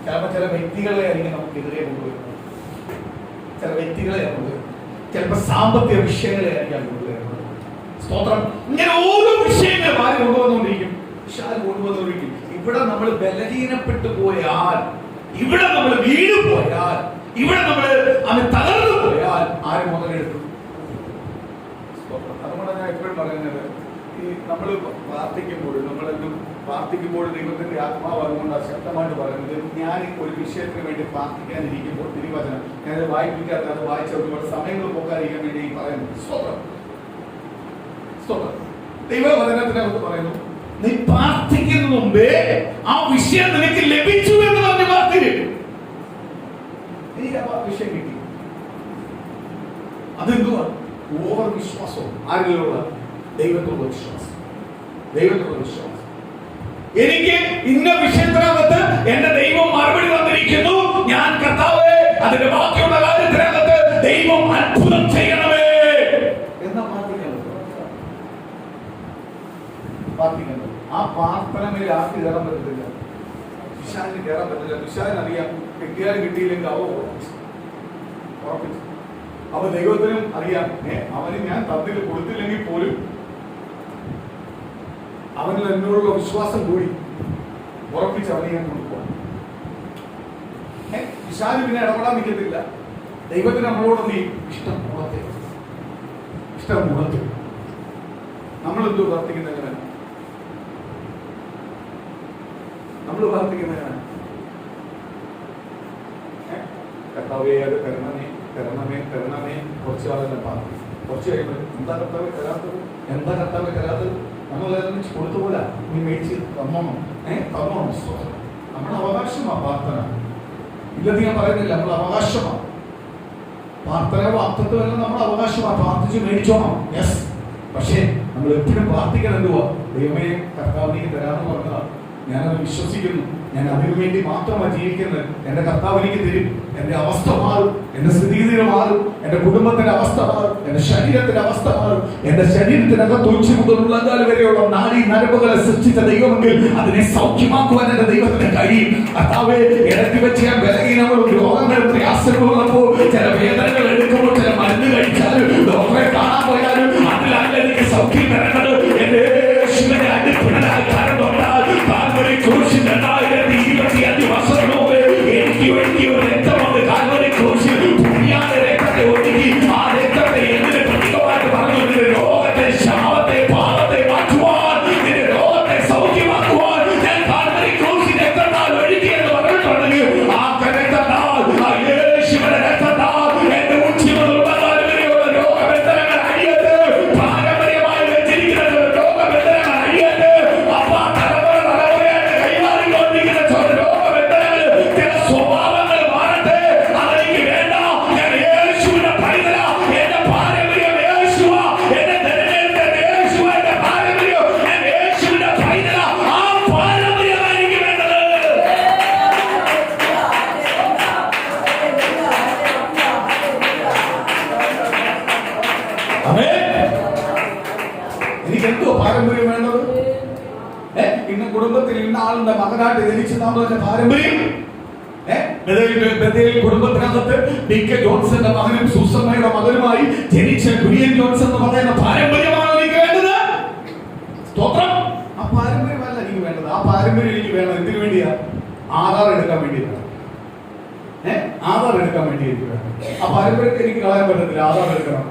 ചിലപ്പോൾ ചില വ്യക്തികളെ ആയിരിക്കും നമുക്കെതിരെ കൊണ്ടുവരുന്നത്. ചില വ്യക്തികളെ കൊണ്ടുവരും, ചിലപ്പോൾ സാമ്പത്തിക വിഷയങ്ങളെ ആയിരിക്കാം കൊണ്ടുവരുന്നത്. സ്തോത്രം. ഇങ്ങനെ ഓരോ വിഷയങ്ങൾ മാറി കൊണ്ടുവന്നുകൊണ്ടിരിക്കും, കൊണ്ടുവന്നുകൊണ്ടിരിക്കും. ഇവിടെ നമ്മൾ ബലഹീനപ്പെട്ടു പോയാൽ, ഇവിടെ നമ്മൾ വീട് പോയാൽ, ഇവിടെ നമ്മൾ അവൻ തകർന്നു പോയാൽ ആര് മുതലെടുക്കും? അതുകൊണ്ട് ഞാൻ എപ്പോഴും പറയുന്നത്, ഈ നമ്മൾ പ്രാർത്ഥിക്കുമ്പോൾ ദൈവത്തിന്റെ ആത്മാവ് അതുകൊണ്ടാണ് ശക്തമായിട്ട് പറയുന്നത്. ഞാൻ ഒരു വിഷയത്തിന് വേണ്ടി പ്രാർത്ഥിക്കാനിരിക്കുമ്പോൾ തിരുവചനം ഞാനത് വായിപ്പിക്കാത്ത, അത് വായിച്ച ഒരുപാട് സമയങ്ങൾ പോകാതിരിക്കാൻ വേണ്ടി പറയുന്നു. സ്തോത്രം. ദൈവവചനത്തിനകത്ത് പറയുന്നു, നീ പ്രാർത്ഥിക്കുന്ന മുമ്പേ ആ വിഷയം നിനക്ക് ലഭിച്ചു എന്ന് പറഞ്ഞ് പ്രാർത്ഥിക്കും. വിഷയം കിട്ടി. അതെന്തുവാ? ഓവർ വിശ്വാസവും. ആരിലുള്ള? ദൈവത്തോടുള്ള വിശ്വാസം. ദൈവത്തോടുള്ള വിശ്വാസം. എനിക്ക് ഇന്ന വിഷയത്തിനകത്ത് എന്റെ ദൈവം മറുപടി തന്നിരിക്കുന്നു, ഞാൻ കർത്താവേ അതിന്റെ ബാക്കിയുള്ള കാര്യത്തിനകത്ത് ദൈവം അത്ഭുതം ചെയ്യണമേ എന്നാ പ്രാർത്ഥിക്കുന്നത്. ആ പ്രാർത്ഥനയിൽ ആർക്ക് കയറാൻ പറ്റത്തില്ല? പിശാചിന് കയറാൻ പറ്റില്ല. പിശാചിനറിയാം കിട്ടിയാലും കിട്ടിയില്ലെങ്കിൽ അവ ഉറപ്പിച്ചു. അപ്പൊ ദൈവത്തിനും അറിയാം, അവന് ഞാൻ തന്നിൽ കൊടുത്തില്ലെങ്കിൽ പോലും അവനിൽ എന്നോടുള്ള വിശ്വാസം കൂടി ഉറപ്പിച്ച് അവനെ ഞാൻ കൊടുക്കുക. പിശാച് പിന്നെ ഇടപെടാൻ നിൽക്കത്തില്ല. ദൈവത്തിന് നമ്മളോട് നീ ഇഷ്ടം മുഖത്തെ നമ്മളെന്തോ പ്രാർത്ഥിക്കുന്നതിനാണ്, നമ്മൾ പ്രാർത്ഥിക്കുന്നതിനാണ് കർത്താവേ അത് തരണമേ. കുറച്ച് ആളെന്നെ പ്രാർത്ഥിക്കും. കുറച്ച് കഴിയുമ്പോൾ എന്താ കർത്താവേ തരാത്തത്? നമ്മൾ കൊടുത്തു പോലെ നീ മേടിച്ച് തന്നോണം. നമ്മുടെ അവകാശമാണ് പ്രാർത്ഥന. ഇല്ലെന്ന് ഞാൻ പറയുന്നില്ല, നമ്മുടെ അവകാശമാണ് പ്രാർത്ഥന. വാക്തത്വമെല്ലാം നമ്മുടെ അവകാശമാണ്. പ്രാർത്ഥിച്ച് മേടിച്ചോണം. യെസ്. പക്ഷേ നമ്മൾ എപ്പോഴും പ്രാർത്ഥിക്കണം എന്തുവാ? ദൈവമേ കർത്താവിനേക്ക് തരാമെന്ന് പറഞ്ഞതാ, ഞാനത് വിശ്വസിക്കുന്നു. ഞാൻ അതിനു വേണ്ടി മാത്രമാണ് ജീവിക്കുന്നത്. എന്റെ കർത്താവ് എനിക്ക് തരും. എന്റെ അവസ്ഥ മാറും, എന്റെ സ്ഥിതിഗതികൾ മാറും, എന്റെ കുടുംബത്തിന്റെ അവസ്ഥ മാറും, എന്റെ ശരീരത്തിന്റെ അവസ്ഥ മാറും. എന്റെ ശരീരത്തിനകത്ത് ഉച്ച മുതൽ ഉള്ളങ്കാൽ വരെയുള്ള നാഡീ നരമ്പുകളെ സൃഷ്ടിച്ച ദൈവമെങ്കിൽ അതിനെ സൗഖ്യമാക്കുവാൻ എന്റെ ദൈവത്തിന് കഴിയും. കർത്താവേ, ഇടയ്ക്ക് വെച്ച് ഞാൻ ബലഹീനങ്ങളും രോഗങ്ങളും പ്രയാസങ്ങളും ഉള്ളപ്പോൾ, ചില വേദനകൾ എടുക്കുമ്പോൾ, ചില മരുന്ന് കഴിച്ചാലും ഡോക്ടറെ കാണാൻ പോയാലും അതിലല്ല എനിക്ക് സൗഖ്യം തരേണ്ടത്. എന്റെ യേശുവിനെ അടിപ്പിണരായി കാരണമുണ്ടാൽ കാൽവരി ക്രൂശിൽ 2025 വർഷം മുമ്പ് എനിക്ക് വേണ്ടി ഒരു രക്തമുണ്ട്. കാൽവരി ക്രൂശിൽ പുണ്യാന്റെ രക്തത്തെ ഒഴുകി ആ രക്തത്തെ എന്തിന് പ്രതീകമായിട്ട് പറഞ്ഞു? നിന്റെ രോഗത്തെ, ശാപത്തെ, പാപത്തെ മാറ്റുവാൻ, നിന്റെ രോഗത്തെ സൗഖ്യമാക്കുവാൻ ഞാൻ കാൽവരി ക്രൂശിൽ രക്തത്താൽ ഒഴുകി എന്ന് പറഞ്ഞിട്ടുണ്ടെങ്കിൽ ആ രക്തത്താൽ, ആ യേശുവിന്റെ രക്തത്താൽ എന്റെ ഉച്ചിമുതലുള്ള വരെയുള്ള രോഗബന്ധനങ്ങൾ അഴിയട്ടെ. പാരമ്പര്യമായി വെച്ചിരിക്കുന്ന രോഗബന്ധനങ്ങൾ അഴിയട്ടെ. അപ്പാ തലമുറ തലമുറയായിട്ട് കൈമാറിക്കൊണ്ടിരിക്കുന്ന രോഗബന്ധനങ്ങൾ, ചില സ്വഭാവങ്ങൾ മാറട്ടെ. അതെനിക്ക് വേണ്ട. ഞാൻ യേശുവിന്റെ പൈതലാ. എന്റെ പാരമ്പര്യം യേശുവാ. എന്റെ തെരഞ്ഞെടുത്ത യേശുവാ. എന്റെ പാരമ്പര്യം, ഞാൻ യേശുവിന്റെ പൈതലാ. ആ പാരമ്പര്യമാണ് എനിക്ക് വേണ്ടത്. എനിക്ക് എന്തോ പാരമ്പര്യം വേണ്ടത്? ഇന്ന് കുടുംബത്തിൽ ഇന്ന ആളുടെ മകനായിട്ട് ജനിച്ചതാണെന്ന് പാരമ്പര്യം. കുടുംബത്തിനകത്ത് DK ജോൺസന്റെ മകനും സൂസമ്മയുടെ മകനുമായി ജനിച്ച കുര്യൻ ജോൺസൺ എന്ന് പറയുന്ന പാരമ്പര്യമാണ് എനിക്ക് വേണ്ടത്. സ്തോത്രം. ആ പാരമ്പര്യമല്ല എനിക്ക് വേണ്ടത്. ആ പാരമ്പര്യം എനിക്ക് വേണം. എന്തിനു വേണ്ടിയാ? ആധാർ എടുക്കാൻ വേണ്ടിയാണ്. ആധാർ എടുക്കാൻ വേണ്ടി എനിക്ക് വേണം. ആ പാരമ്പര്യത്തെ എനിക്ക് കളയാൻ പറ്റത്തില്ല. ആധാർ എടുക്കണം.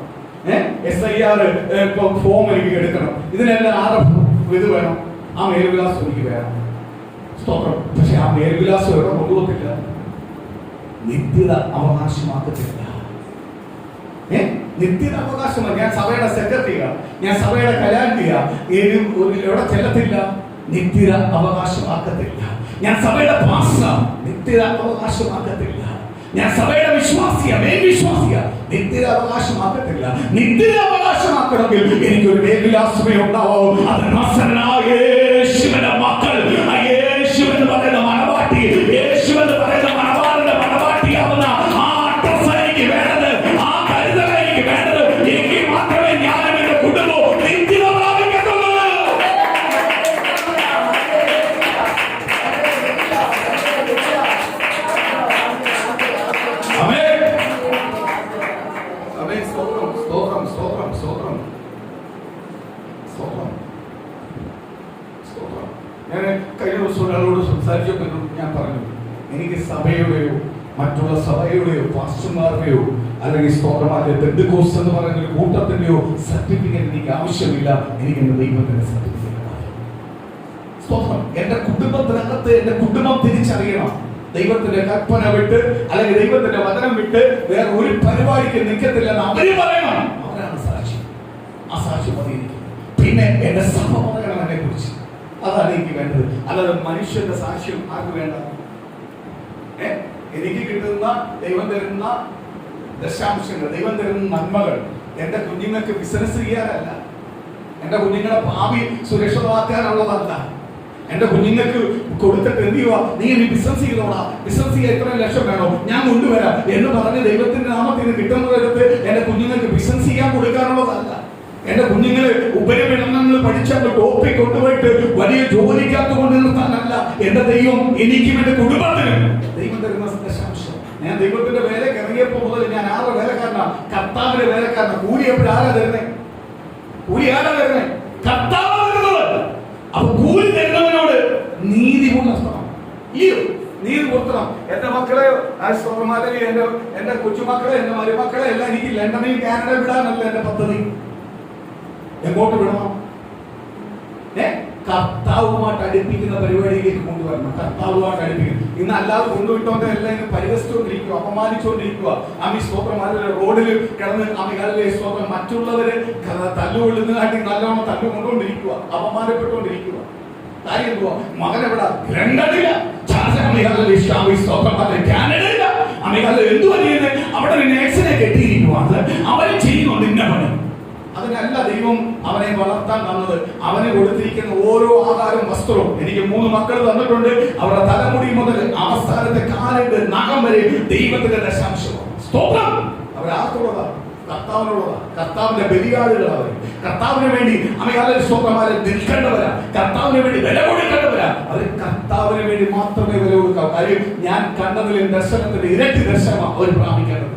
SIR ഫോം എനിക്ക് എടുക്കണം. ഇതിനെല്ലാം ആധാർ ഇത് വേണം. ആ മേൽവിലാസം എനിക്ക് വേണം. സ്തോത്രം. പക്ഷെ ആ മേൽവിലാസം എവിടെ കൊണ്ടുപോകത്തില്ല? നിത്യത അവകാശമാക്കത്തില്ല. നിത്യത അവകാശമാണ്. ഞാൻ സഭയുടെ സെക്രട്ടറിയാ, ഞാൻ സഭയുടെ കലാന്റിയാ, എവിടെ ചെല്ലത്തില്ല? നിത്യത അവകാശമാക്കത്തില്ല. ഞാൻ സഭയുടെ പാസ്റ്റർ, നിത്യത അവകാശമാക്കത്തില്ല. ഞാൻ സഭയുടെ വിശ്വാസിയാ, മേൽവിശ്വാസിയാ, നിത്യത അവകാശമാക്കത്തില്ല. നിത്യത അവകാശമാക്കണമെങ്കിൽ എനിക്കൊരു മേൽവിലാസമേ ഉണ്ടാവൂ. അത് നസറനായ യേശുവിന്റെ മക്കൾ, യേശു എന്ന് പറയുന്ന മണവാട്ടി, യേശു എന്ന് പറയുന്ന മണവാളന്റെ മണവാട്ടിയാവുന്ന ആ അഡ്രസ് എനിക്ക് വേണ്ടത്. ആ കരുതൽ എനിക്ക് വേണ്ടത്. എനിക്ക് മാത്രമേ ഞാനും എന്റെ കുടുംബവും നിത്യത പ്രാപിക്കത്തുള്ളൂ. ഞാൻ കഴിഞ്ഞ ദിവസം ഒരാളോട് സംസാരിച്ചപ്പോൾ ഞാൻ പറഞ്ഞു, എനിക്ക് സഭയുടെയോ മറ്റുള്ള സഭയുടെയോ പാസ്റ്റർമാരുടെയോ അല്ലെങ്കിൽ സ്തോത്രമാരുടെ പെന്തക്കോസ്ത് എന്ന് പറയുന്ന ഒരു കൂട്ടത്തിന്റെയോ സർട്ടിഫിക്കറ്റ് എനിക്ക് ആവശ്യമില്ല. എനിക്ക് എന്റെ ദൈവത്തിന്റെ സർട്ടിഫിക്കറ്റ്. സ്തോത്രം. എന്റെ കുടുംബത്തിനകത്ത് എന്റെ കുടുംബം തിരിച്ചറിയണം. ദൈവത്തിന്റെ കൽപ്പന വിട്ട് അല്ലെങ്കിൽ ദൈവത്തിന്റെ വചനം വിട്ട് വേറെ ഒരു പരിപാടിക്ക് നിൽക്കത്തില്ലെന്ന് അവര് പറയണം. അവരാണ് സാക്ഷി. ആ സാക്ഷി മതി എനിക്ക്. പിന്നെ എന്റെ സഭ പറയണം എന്നെ കുറിച്ച്. അതാണ് എനിക്ക് വേണ്ടത്. അല്ലാതെ മനുഷ്യന്റെ സാക്ഷ്യം ആർക്ക് വേണ്ട? എനിക്ക് കിട്ടുന്ന ദൈവം തരുന്ന ദശാംശങ്ങൾ, ദൈവം തരുന്ന നന്മകൾ എന്റെ കുഞ്ഞുങ്ങൾക്ക് ബിസിനസ് ചെയ്യാനല്ല, എന്റെ കുഞ്ഞുങ്ങളെ ഭാവി സുരക്ഷിതമാക്കാനുള്ളതല്ല. എന്റെ കുഞ്ഞുങ്ങൾക്ക് കൊടുത്തിട്ട് എന്ത് ചെയ്യുക? നീ ബിസിനസ് ചെയ്തോടാ, ബിസിനസ് ചെയ്യാൻ എത്ര ലക്ഷം വേണോ ഞാൻ കൊണ്ടുവരാം എന്ന് പറഞ്ഞ് ദൈവത്തിന്റെ നാമത്തിന് കിട്ടുന്നതെടുത്ത് എന്റെ കുഞ്ഞുങ്ങൾക്ക് ബിസിനസ് ചെയ്യാൻ കൊടുക്കാനുള്ളതല്ല. എന്റെ കുഞ്ഞുങ്ങള് ഉപരിപഠനങ്ങൾ പഠിച്ചാൽ ടോപ്പിൽ കൊണ്ടുപോയിട്ട് വലിയ ജോലിക്കകത്ത് കൊണ്ടു നിർത്താനല്ല എന്റെ ദൈവം എനിക്കും എന്റെ കുടുംബത്തിനും ദൈവം തരുന്ന ദശാംശം. ഞാൻ ദൈവത്തിന്റെ വേലക്ക് ഇറങ്ങിയപ്പോ മുതൽ ഞാൻ ആരുടെ വേലക്കാരനാ? കർത്താവിന്റെ വേലക്കാരനാ. കൂലി എപ്പോഴും ആരാ തരുന്നേ? കൂലി ആരാ തരുന്നേ? കർത്താവ് തരുന്നത്. അപ്പൊ കൂലി തരുന്നവനോട് നീതി പുലർത്തണം. നീതി പുലർത്തണം. എന്റെ മക്കളെ എന്റെ കൊച്ചുമക്കളെ, എന്റെ മരുമക്കളെ എല്ലാം എനിക്ക് ലണ്ടനിൽ കാനഡ വിടാനല്ല എന്റെ പദ്ധതി. എങ്ങോട്ട് വിടണം? കർത്താവുമായിട്ട് അടുപ്പിക്കുന്ന പരിപാടിയിലേക്ക് കൊണ്ടുവരണം. കർത്താവുമായിട്ട് അടുപ്പിക്കുന്നു. ഇന്ന് അല്ലാതെ കൊണ്ടുവിട്ടോണ്ട് എല്ലാം പരിഹസിച്ചുകൊണ്ടിരിക്കുക, അപമാനിച്ചുകൊണ്ടിരിക്കുക. അമ്മി സ്തോത്രമാരുടെ റോഡിൽ കിടന്ന് അമ്മികാലിലെ സ്തോത്രം മറ്റുള്ളവര് തല്ലുകൊള്ളുന്നതായിട്ട് നല്ലോണം തല്ലുകൊണ്ടുകൊണ്ടിരിക്കുക, അപമാനപ്പെട്ടുകൊണ്ടിരിക്കുക. കാര്യം എന്തുവാ? മകൻ എവിടെ? ലണ്ടനില്ല. കാനഡയില്ല. അമ്മികാലിൽ എന്തുവാ ചെയ്യുന്നത്? അവിടെ ഒരു നേഴ്സിനെ കെട്ടിയിരിക്കുവാണ്. അവര് ചെയ്യുന്നുണ്ട് ഇന്ന പണി. അതിനല്ല ദൈവം അവനെ വളർത്താൻ തന്നത്. അവന് കൊടുത്തിരിക്കുന്ന ഓരോ ആഹാരവും വസ്ത്രവും. എനിക്ക് 3 മക്കൾ തന്നിട്ടുണ്ട്. അവരുടെ തലമുടി മുതൽ അവസാനത്തെ കാലിന്റെ നഖം വരെ ദൈവത്തിന്റെ ദശാംശമാണ്. സ്തോത്രം. അവരാർക്കുള്ളതാണ്? കർത്താവിനുള്ളതാണ്. കർത്താവിന്റെ ബലിയാടുകൾ അവർ. കർത്താവിന് വേണ്ടി സ്വന്തമായി നിൽക്കേണ്ടവരാ. കർത്താവിന് വേണ്ടി വില കൊടുക്കേണ്ടവരാ. അവർ കർത്താവിന് വേണ്ടി മാത്രമേ വില കൊടുക്കാവൂ. കാര്യം ഞാൻ കണ്ടതിൽ ദർശനത്തിന്റെ ഇരട്ടി ദർശനമാണ് അവർ പ്രാപിക്കേണ്ടത്.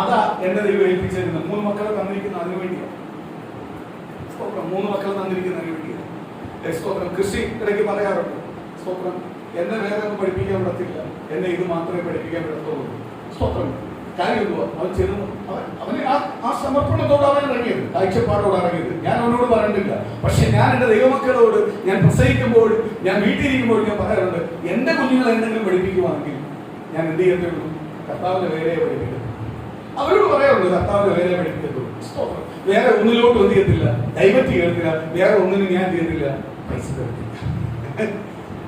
അതാ എന്നെ ദൈവം ഏൽപ്പിച്ചിരുന്നത്. 3 മക്കളെ തന്നിരിക്കുന്ന അതിനു വേണ്ടിയാണ്. 3 മക്കളെ തന്നിരിക്കുന്ന അതിനു വേണ്ടിയാണ്. സ്തോത്രം. കൃഷി ഇടയ്ക്ക് പറയാറുണ്ട്, സ്തോത്രം, എന്നെ വേറെ ഒന്നും പഠിപ്പിക്കാൻ പറ്റത്തില്ല, എന്നെ ഇത് മാത്രമേ പഠിപ്പിക്കാൻ പറ്റത്തുള്ളൂ. സ്തോത്രം. കാര്യം എന്തുവാ? അവൻ ചെറുന്നു. അവന് ആ സമർപ്പണത്തോട് അവൻ ഇറങ്ങിയത്, കാഴ്ചപ്പാടോട് ഇറങ്ങിയത്. ഞാൻ അവനോട് പറഞ്ഞിട്ടില്ല. പക്ഷെ ഞാൻ എന്റെ ദൈവമക്കളോട് ഞാൻ പ്രസംഗിക്കുമ്പോൾ, ഞാൻ വീട്ടിലിരിക്കുമ്പോൾ ഞാൻ പറയാറുണ്ട്, എന്റെ കുഞ്ഞുങ്ങളെ എന്തെങ്കിലും പഠിപ്പിക്കുവാണെങ്കിൽ ഞാൻ എന്ത് ചെയ്യത്തുള്ളൂ? കർത്താവിന്റെ വേലയെ പഠിപ്പിക്കുന്നു. അവരോട് പറയാറുണ്ട്, കർത്താവിന്റെ വേലയെ പഠിപ്പിക്കത്തുള്ളൂ. വേറെ ഒന്നിലോട്ട് എന്ത് ചെയ്യത്തില്ല, ദൈവത്തെ കേൾക്കില്ല. വേറെ ഒന്നിനും ഞാൻ ചെയ്യത്തില്ല, പൈസ കേൾക്കില്ല.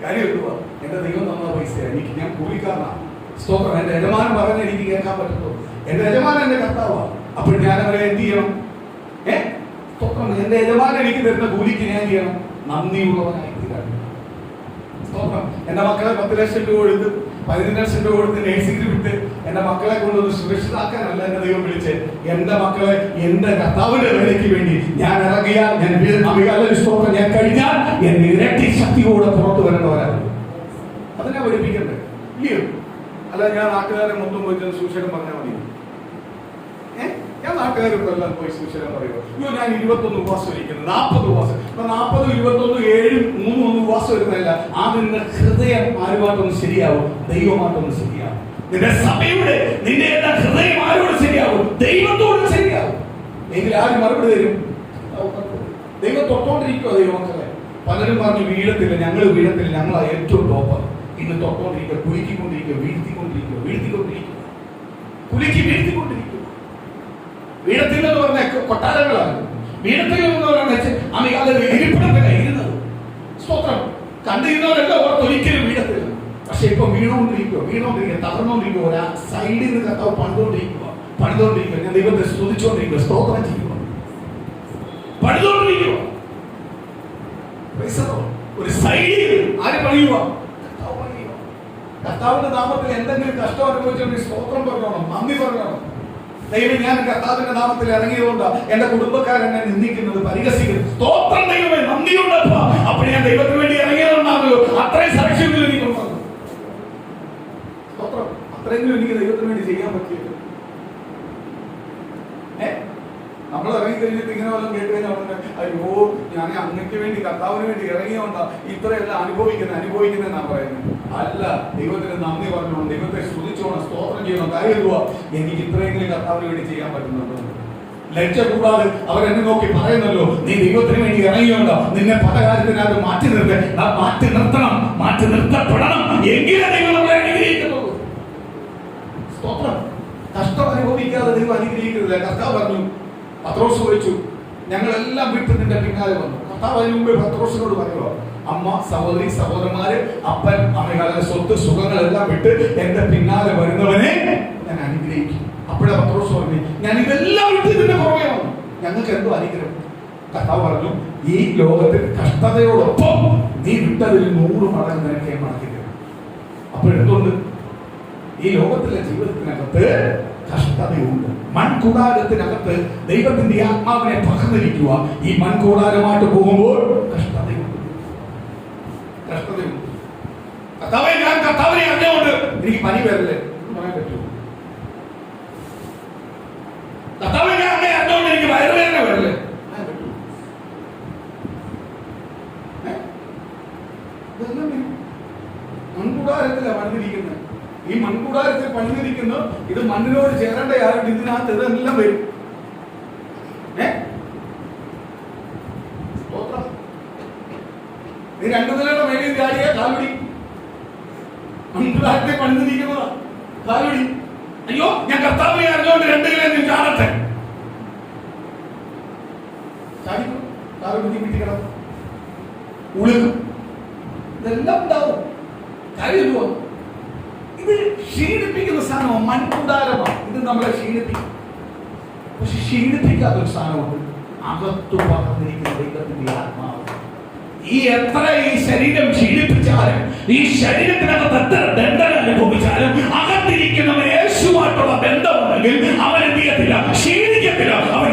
കാര്യം എന്തുവാ? എന്റെ ദൈവം തന്ന പൈസയാണ്. എനിക്ക് ഞാൻ കൂലിക്കാരനാണ്. സ്തോത്രം. എന്റെ യജമാനൻ പറഞ്ഞ എനിക്ക് കേൾക്കാൻ പറ്റുള്ളൂ. എന്റെ യജമാനൻ എന്റെ കർത്താവാണ്. അപ്പോൾ ഞാൻ അവരെ എന്ത് ചെയ്യണം? സ്തോത്രം. എന്റെ യജമാനൻ എനിക്ക് തരുന്ന കൂലിക്ക് ഞാൻ ചെയ്യണം, നന്ദിയുള്ളവനായി തീരാൻ. സ്തോത്രം. എന്റെ മക്കളെ 10 ലക്ഷം രൂപ കൊടുത്ത് 15 ലക്ഷം രൂപ കൊടുത്ത് നേഴ്സിംഗിൽ വിട്ട് എന്റെ മക്കളെ കൊണ്ടൊന്ന് സുരക്ഷിതാക്കാനല്ല എന്റെ ദൈവം വിളിച്ച്. എന്റെ മക്കളെ എന്റെ കർത്താവിന്റെ വേലയ്ക്ക് വേണ്ടി ഞാൻ ഇറങ്ങിയാൽ, ഞാൻ കഴിഞ്ഞാൽ എന്റെ ഇരട്ടി ശക്തിയോടെ പുറത്തു വരേണ്ടവരാണ്. അതിനെ പഠിപ്പിക്കണ്ടേ? ഇല്ലയോ? അല്ല ഞാൻ നാട്ടുകാരെ മൊത്തം പോയിട്ട് സുശേഷം പറഞ്ഞാൽ മതി. ഞാൻ നാട്ടുകാരൊക്കെ എല്ലാം പോയി സുശേഷം പറയുമോ? അയ്യോ ഞാൻ 21 ഉപവാസം ഇരിക്കുന്നത്, 40 ഉപവാസം. 40, 21, 7, 3 ഉപവാസം വരുന്നില്ല. ആ നിന്റെ ഹൃദയം ആരുമായിട്ടൊന്ന് ശരിയാവും, ദൈവമായിട്ടൊന്ന് ശരിയാവും. നിന്റെ സഭയുടെ നിന്റെ ഹൃദയം ആരോട് ശരിയാവും? ദൈവത്തോട് ശരിയാവും. എങ്കിൽ ആരും മറുപടി തരും? ദൈവം തൊട്ടോണ്ടിരിക്കുവോ ദൈവമക്കളെ? പലരും പറഞ്ഞു വീഴത്തില്ല, ഞങ്ങൾ വീഴത്തില്ല, ഞങ്ങളാ ഏറ്റവും ടോപ്പർ. ഇന്ന് തൊട്ടോണ്ടിരിക്കുക, കുലുക്കിക്കൊണ്ടിരിക്കുക, വീഴ്ത്തിക്കൊണ്ടിരിക്കുക, വീഴ്ത്തിക്കൊണ്ടിരിക്കുക. വീഴത്തില്ലെന്ന് പറഞ്ഞ കൊട്ടാരങ്ങളാണ്. വീഴത്തില്ലെന്ന് പറഞ്ഞാൽ ഇരിപ്പിടത്തിലാണ് ഇരുന്നത്. സ്തോത്രം. കണ്ടിരുന്നവരെല്ലാം ഓർത്തൊരിക്കലും വീഴത്തില്ല. പക്ഷെ ഇപ്പൊ വീണോണ്ടിരിക്കുക, തകർന്നോണ്ടിരിക്കുക. ഒരു സൈഡിൽ നിന്ന് കർത്താവ് പണിതോണ്ടിരിക്കുക. ഞാൻ ദൈവത്തെ സ്തുതിച്ചോണ്ടിരിക്കുക, സ്തോത്രം ചെയ്യുക, പണിതോണ്ടിരിക്കുക. ഒരു സൈഡിൽ ആര് പണിയുക? കർത്താവിന്റെ നാമത്തിൽ എന്തെങ്കിലും കഷ്ടം അനുഭവിച്ചുകൊണ്ട് സ്തോത്രം പറഞ്ഞോണം, നന്ദി പറഞ്ഞോണം. ദൈവം, ഞാൻ കർത്താവിന്റെ നാമത്തിൽ ഇറങ്ങിയതുകൊണ്ട് എന്റെ കുടുംബക്കാരെന്നെ നിന്ദിക്കുന്നത്, പരിഹസിക്കുന്നത്. സ്തോത്രം ദൈവമേ, നന്ദിയുണ്ടപ്പോ. അപ്പോൾ ഞാൻ ദൈവത്തിന് വേണ്ടി ഇറങ്ങിയതുകൊണ്ടാണല്ലോ അത്രയും സാക്ഷ്യങ്ങൾ എനിക്കുണ്ട്. സ്തോത്രം. അത്രയെങ്കിലും എനിക്ക് ദൈവത്തിന് വേണ്ടി ചെയ്യാൻ പറ്റിയത്. നമ്മൾ ഇറങ്ങി കഴിഞ്ഞിട്ട് ഇങ്ങനെ വല്ലതും കേട്ട് കഴിഞ്ഞാൽ അയ്യോ ഞാൻ അങ്ങക്ക് വേണ്ടി കർത്താവിന് വേണ്ടി ഇറങ്ങിയോണ്ടാ ഇത്രയെല്ലാം അനുഭവിക്കുന്നതെന്നാ പറയുന്നത്. അല്ല, ദൈവത്തിന് നന്ദി പറഞ്ഞോണം, ദൈവത്തെ സ്തുതിച്ചോണം, സ്തോത്രം ചെയ്യണം. കാര്യം എന്തുവാ? എനിക്ക് ഇത്രയെങ്കിലും കർത്താവിന് വേണ്ടി ചെയ്യാൻ പറ്റുന്നുണ്ടോ? ലജ്ജ കൂടാതെ അവരെന്നെ നോക്കി പറയുന്നല്ലോ, നീ ദൈവത്തിന് വേണ്ടി ഇറങ്ങിയോണ്ടോ നിന്നെ പല കാര്യത്തിനകത്ത് മാറ്റി നിർത്തണം, മാറ്റി നിർത്തപ്പെടണം. എങ്കിലും ദൈവം നമ്മളെ അനുഗ്രഹിക്കുന്നുള്ളൂ. സ്തോത്രം. കഷ്ടം അനുഭവിക്കാതെ ദൈവം അനുഗ്രഹിക്കുന്നില്ല. കർത്താവ് പറഞ്ഞു, പത്രോസ് വിളിച്ചു, ഞങ്ങളെല്ലാം വിട്ട് നിന്റെ പിന്നാലെ വന്നു. കർത്താവ് അതിന് മുമ്പേ പത്രോസിനോട് പറയുക, അമ്മ, സഹോദരി, സഹോദരന്മാര്, അപ്പൻ, അമ്മയുടെ സ്വത്ത് സുഖങ്ങളെല്ലാം വിട്ട് എന്റെ പിന്നാലെ വരുന്നവനെ ഞാൻ അനുഗ്രഹിക്കും. അപ്പോഴേ പത്രോസ് പറഞ്ഞു, ഞാൻ ഇതെല്ലാം വിട്ട് ഇതിന്റെ പുറമേ വന്നു, ഞങ്ങൾക്ക് എന്തോ അനുഗ്രഹം. കർത്താവ് പറഞ്ഞു, ഈ ലോകത്തിൽ കഷ്ടതയോടൊപ്പം നീ വിട്ടതിൽ 100 മടങ്ങ് നിനക്ക് ഞാൻ മടക്കി തരും. അപ്പോഴെന്തുകൊണ്ട്? ഈ ലോകത്തിലെ ജീവിതത്തിനകത്ത് കഷ്ടതയുണ്ട്. മൺകൂടാരത്തിനകത്ത് ദൈവത്തിന്റെ ആത്മാവിനെ പകർന്നിരിക്കുക. ഈ മൺകൂടാരമായിട്ട് പോകുമ്പോൾ കഷ്ടതയുണ്ട്. കർത്താവേ, ഞാൻ കർത്താവിനെ അറിഞ്ഞുകൊണ്ട് എനിക്ക് പനി വരല്ലേ പറയാൻ പറ്റുമോ? കർത്താവേ, ഞാൻ അങ്ങനെ അറിഞ്ഞുകൊണ്ട് എനിക്ക് വയറുവേദന വരല്ലേ പറയാൻ പറ്റുമോ? മൺകൂടാരത്തിലാണ് പണിതിരിക്കുന്നത്. ഈ മൺകൂടാരത്തിൽ പണിതിരിക്കുന്നു. ഇത് മണ്ണിനോട് ചേരേണ്ടയായിട്ട് ഇതിനകത്ത് ഇതെല്ലാം വരും. നീ 2 നിലയുടെ മേലിൽ ചാടിയ കാലുടി. മൺകൂടാരത്തെ പണിതിരിക്കുന്നതാ കാലുടി. അയ്യോ, ഞാൻ കർത്താവിനെ അറിഞ്ഞുകൊണ്ട് 2 നില നീ ചാടട്ടെ. ചാടിക്കും, കാലുടി പിറ്റി കിടക്കും, ഉളുക്കും, ഇതെല്ലാം ഉണ്ടാവും. കാര്യം എന്തുവാ? ഇത് ക്ഷീണിപ്പിക്കുന്ന സാധനമാണ്. മൺകൂടാരമാണ്. ഇത് നമ്മളെ ക്ഷീണിപ്പിക്കും. പക്ഷെ ക്ഷീണിപ്പിക്കാത്തൊരു സാധനമുണ്ട്. അകത്തു പകർന്നിരിക്കുന്ന ദൈവത്തിന്റെ ആത്മാവ്. ഈ എത്ര ഈ ശരീരം ക്ഷീണിപ്പിച്ചാലും, ഈ ശരീരത്തിനകത്ത് എത്ര ദണ്ഡന അനുഭവിച്ചാലും, അകത്തിരിക്കുന്നവൻ യേശുവായിട്ടുള്ള ബന്ധമുണ്ടെങ്കിൽ അവൻ എന്ത് ചെയ്യത്തില്ല, ക്ഷീണിക്കത്തില്ല. അവൻ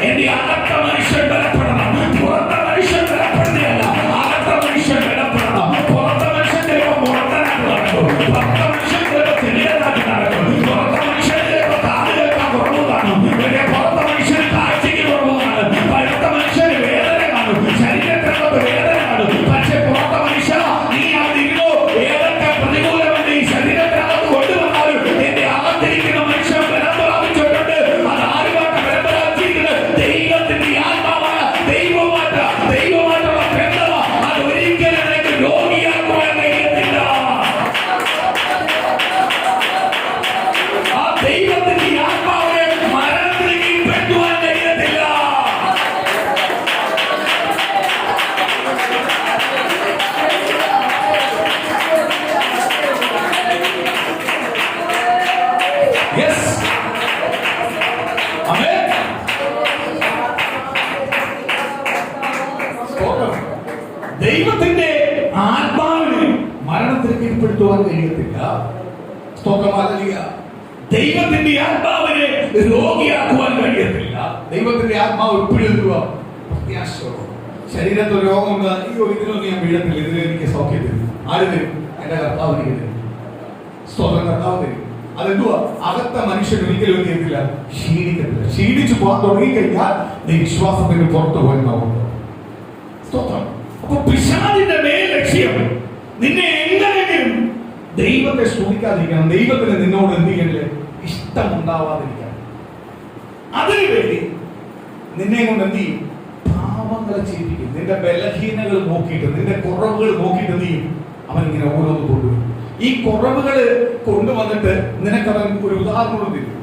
എന്റെ അകത്ത മനുഷ്യൻ ബലപ്പെടണം, പുറത്തെ മനുഷ്യൻ ബലപ്പെടുന്നതല്ല. അകത്ത മനുഷ്യൻ ബലപ്പെടണം. പുറത്തെ മനുഷ്യൻ ചിലപ്പോൾ മുറത്തനാക്കി നടക്കും, പുറത്തെ മനുഷ്യൻ ചിലപ്പോൾ തിരികെയാക്കി നടക്കും, പുറത്തെ മനുഷ്യൻ ചിലപ്പോൾ കാല് കേൾക്കാൻ കുറവ് കാണും, പുറത്തെ മനുഷ്യന് കാഴ്ചയ്ക്ക് കുറവ് കാണും, പഴുത്ത മനുഷ്യന് വേദന കാണും, ശരീരത്തിനകത്ത് വേദന കാണും. പക്ഷെ പുറത്തെ മനുഷ്യ നീ അതിരുന്നോ, ഏതൊക്കെ പ്രതികൂലമെന്ന് ഈ ശരീരത്തിനകത്ത് കൊണ്ടുവന്നാലും എന്റെ അകത്തിരിക്കുന്ന മനുഷ്യൻ ബലം പ്രാപിച്ചിട്ടുണ്ട്. അത് ആരുമായിട്ട് ബലം പ്രാപിച്ചിരിക്കുന്നത്? ദൈവത്തിന്റെ ആത്മാവായ ദൈവമായിട്ടുള്ള ബന്ധമ. അത് ഒരിക്കലും എനിക്ക് രോഗിയാക്കുവാൻ കഴിയത്തില്ല. ആ ദൈവത്തിന്റെ ആത്മാവിനെ മരണത്തിലേക്ക് കീഴ്പ്പെടുത്തുവാൻ കഴിയത്തില്ല. Yes. Amen. ദൈവത്തിന്റെ ആത്മാവിനെ മരണത്തിൽ കീഴ്പ്പെടുത്തുവാൻ കഴിയത്തില്ല. ദൈവത്തിന്റെ ആത്മാവിനെ രോഗിയാക്കുവാൻ കഴിയത്തില്ല. ദൈവത്തിന്റെ ആത്മാവ് എപ്പോഴും പ്രത്യാശയോടെ. ശരീരത്തിൽ രോഗമുണ്ട്, അയ്യോ ഇതിനൊന്നും ഞാൻ വീഴത്തില്ല, ഇതിന് എനിക്ക് സൗഖ്യം തരും. ആര് തരും? എന്റെ കർത്താവ് എനിക്ക് തരും. സ്തോത്രം, കർത്താവ് തരും. അതെന്തുവാ? അകത്ത മനുഷ്യൻ ഒരിക്കലും എന്ത് ചെയ്യത്തില്ല, ക്ഷീണിക്കത്തില്ല. ക്ഷീണിച്ചു പോകാൻ തുടങ്ങിക്കഴിഞ്ഞാൽ നീ വിശ്വാസത്തിന് പുറത്തു പോയെന്നാവും. സ്തോത്രം. അപ്പൊ പിശാചിന്റെ മേൽ ലക്ഷ്യം നിന്നെ എങ്ങനെയെങ്കിലും ദൈവത്തെ സ്തുതിക്കാതിരിക്കണം, ദൈവത്തിന് നിന്നോട് എന്ത് ചെയ്യല്ലേ, ഇഷ്ടമുണ്ടാവാതിരിക്കണം. അതിനുവേണ്ടി നിന്നെ കൊണ്ട് എന്ത് ചെയ്യും? പാപങ്ങളെ ചെയ്യിപ്പിക്കും. നിന്റെ ബലഹീനകൾ നോക്കിയിട്ട്, നിന്റെ കുറവുകൾ നോക്കിയിട്ട് എന്ത് ചെയ്യും? അവൻ ഇങ്ങനെ ഓരോന്ന് കൊണ്ടുവരും. ഈ കുറവുകള് കൊണ്ടുവന്നിട്ട് നിനക്കവൻ ഒരു ഉദാഹരണം തരും.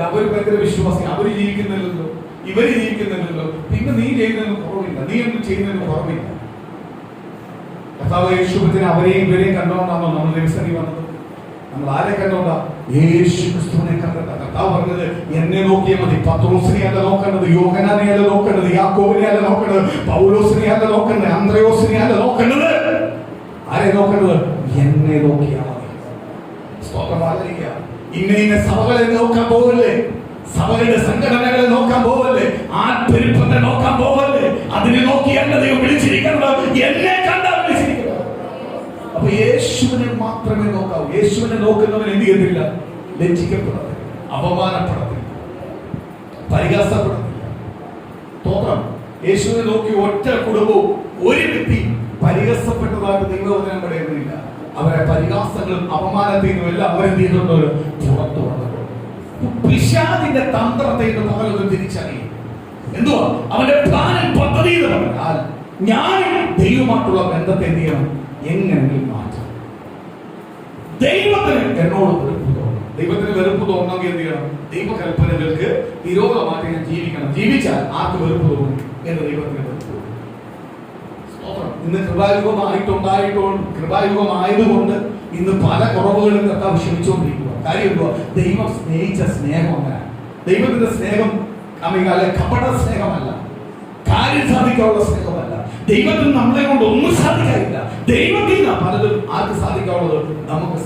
അവര് ഭയങ്കര വിശ്വാസി, അവര് ജീവിക്കുന്നില്ലല്ലോ, ഇവര് ജീവിക്കുന്നില്ലല്ലോ, പിന്നെ നീ ചെയ്യുന്നതിന് കുറവില്ല, നീ ഒന്നും ചെയ്യുന്നതിന് കുറവില്ല. കർത്താവ് യേശുവിനെ അവരെയും ഇവരെയും കണ്ടോണ്ടാണോ നമ്മൾ ദിവസം വന്നത്? നമ്മൾ ആരെ കണ്ടോണ്ടാ? യേശു ക്രിസ്തുവിനെ കണ്ടിട്ടാ. കർത്താവ് പറഞ്ഞത് എന്നെ നോക്കിയാൽ മതി. പത്രോസിനെ അല്ല നോക്കേണ്ടത്, യോഹന്നാനെ അല്ല നോക്കേണ്ടത്, യാക്കോബിനെ അല്ല നോക്കേണ്ടത്, പൗലോസിനെ അല്ല നോക്കേണ്ടത്, അന്ത്രയോസിനെ അല്ല നോക്കേണ്ടത്. ആരെ നോക്കേണ്ടത്? എന്നെ നോക്കിയാൽ മതി. സ്തോത്രം. ആദരിക്കുക. ഇന്ന സഭകളെ നോക്കാൻ പോകല്ലേ, സഭകളുടെ സംഘടനകളെ നോക്കാൻ പോകല്ലേ, ആത്മരിപ്പത്തെ നോക്കാൻ പോകല്ലേ. അതിനെ നോക്കി എന്നെ ദൈവം വിളിച്ചിരിക്കുന്നത്, എന്നെ കണ്ടാ വിളിച്ചിരിക്കുന്നത്. അപ്പൊ യേശുവിനെ മാത്രമേ നോക്കാവൂ. യേശുവിനെ നോക്കുന്നവൻ എന്ത് ചെയ്യത്തില്ല? ലജ്ജിക്കപ്പെടത്തില്ല, അപമാനപ്പെടത്തില്ല, പരിഹാസപ്പെടത്തില്ല. സ്തോത്രം. യേശുവിനെ നോക്കി ഒറ്റ കുടുംബവും ഒരു വ്യക്തി പരിഹസപ്പെട്ടതായിട്ട് ദൈവവചനം പറയുന്നില്ല. അവരെ പരിഹാസങ്ങളും അപമാനത്തിൽ നിന്നും എല്ലാം അവരെന്ത് ചെയ്തിട്ടുണ്ട്? പുറത്തു വന്നിട്ടുണ്ട്. പിശാചിന്റെ തന്ത്രത്തെ പകലൊന്നും തിരിച്ചറിയും. എന്തുവാ അവന്റെ പ്ലാനും പദ്ധതി എന്ന് പറഞ്ഞാൽ ഞാൻ ദൈവമായിട്ടുള്ള ബന്ധത്തെ എന്ത് ചെയ്യണം? എങ്ങനെയെങ്കിലും മാറ്റം. ദൈവത്തിന് എന്നോട് വെറുപ്പ് തോന്നണം. ദൈവത്തിന് വെറുപ്പ് തോന്നണമെങ്കിൽ എന്ത് ചെയ്യണം? ദൈവകൽപ്പനകൾക്ക് വിരോധമായിട്ട് ഞാൻ ജീവിക്കണം. ജീവിച്ചാൽ ആർക്ക് വെറുപ്പ് തോന്നും? എന്ന് ദൈവത്തിന് വെറുപ്പ് തോന്നും. ഇന്ന് കൃപായുഗമായതുകൊണ്ട് ഇന്ന് പല കുറവുകളും കർത്താവ് ക്ഷമിച്ചുകൊണ്ടിരിക്കുക. കാര്യം എന്തുവാ? ദൈവം സ്നേഹിച്ച സ്നേഹം അങ്ങനെ. ദൈവത്തിന്റെ സ്നേഹം കപട സ്നേഹമല്ല, കാര്യം സാധിക്കാനുള്ള സ്നേഹമല്ല. ദൈവത്തിന് നമ്മളെ കൊണ്ട് ഒന്നും സാധിക്കാനില്ല. ദൈവത്തിന് പലതും ആർക്ക് സാധിക്കാവുള്ളത്? നമുക്ക്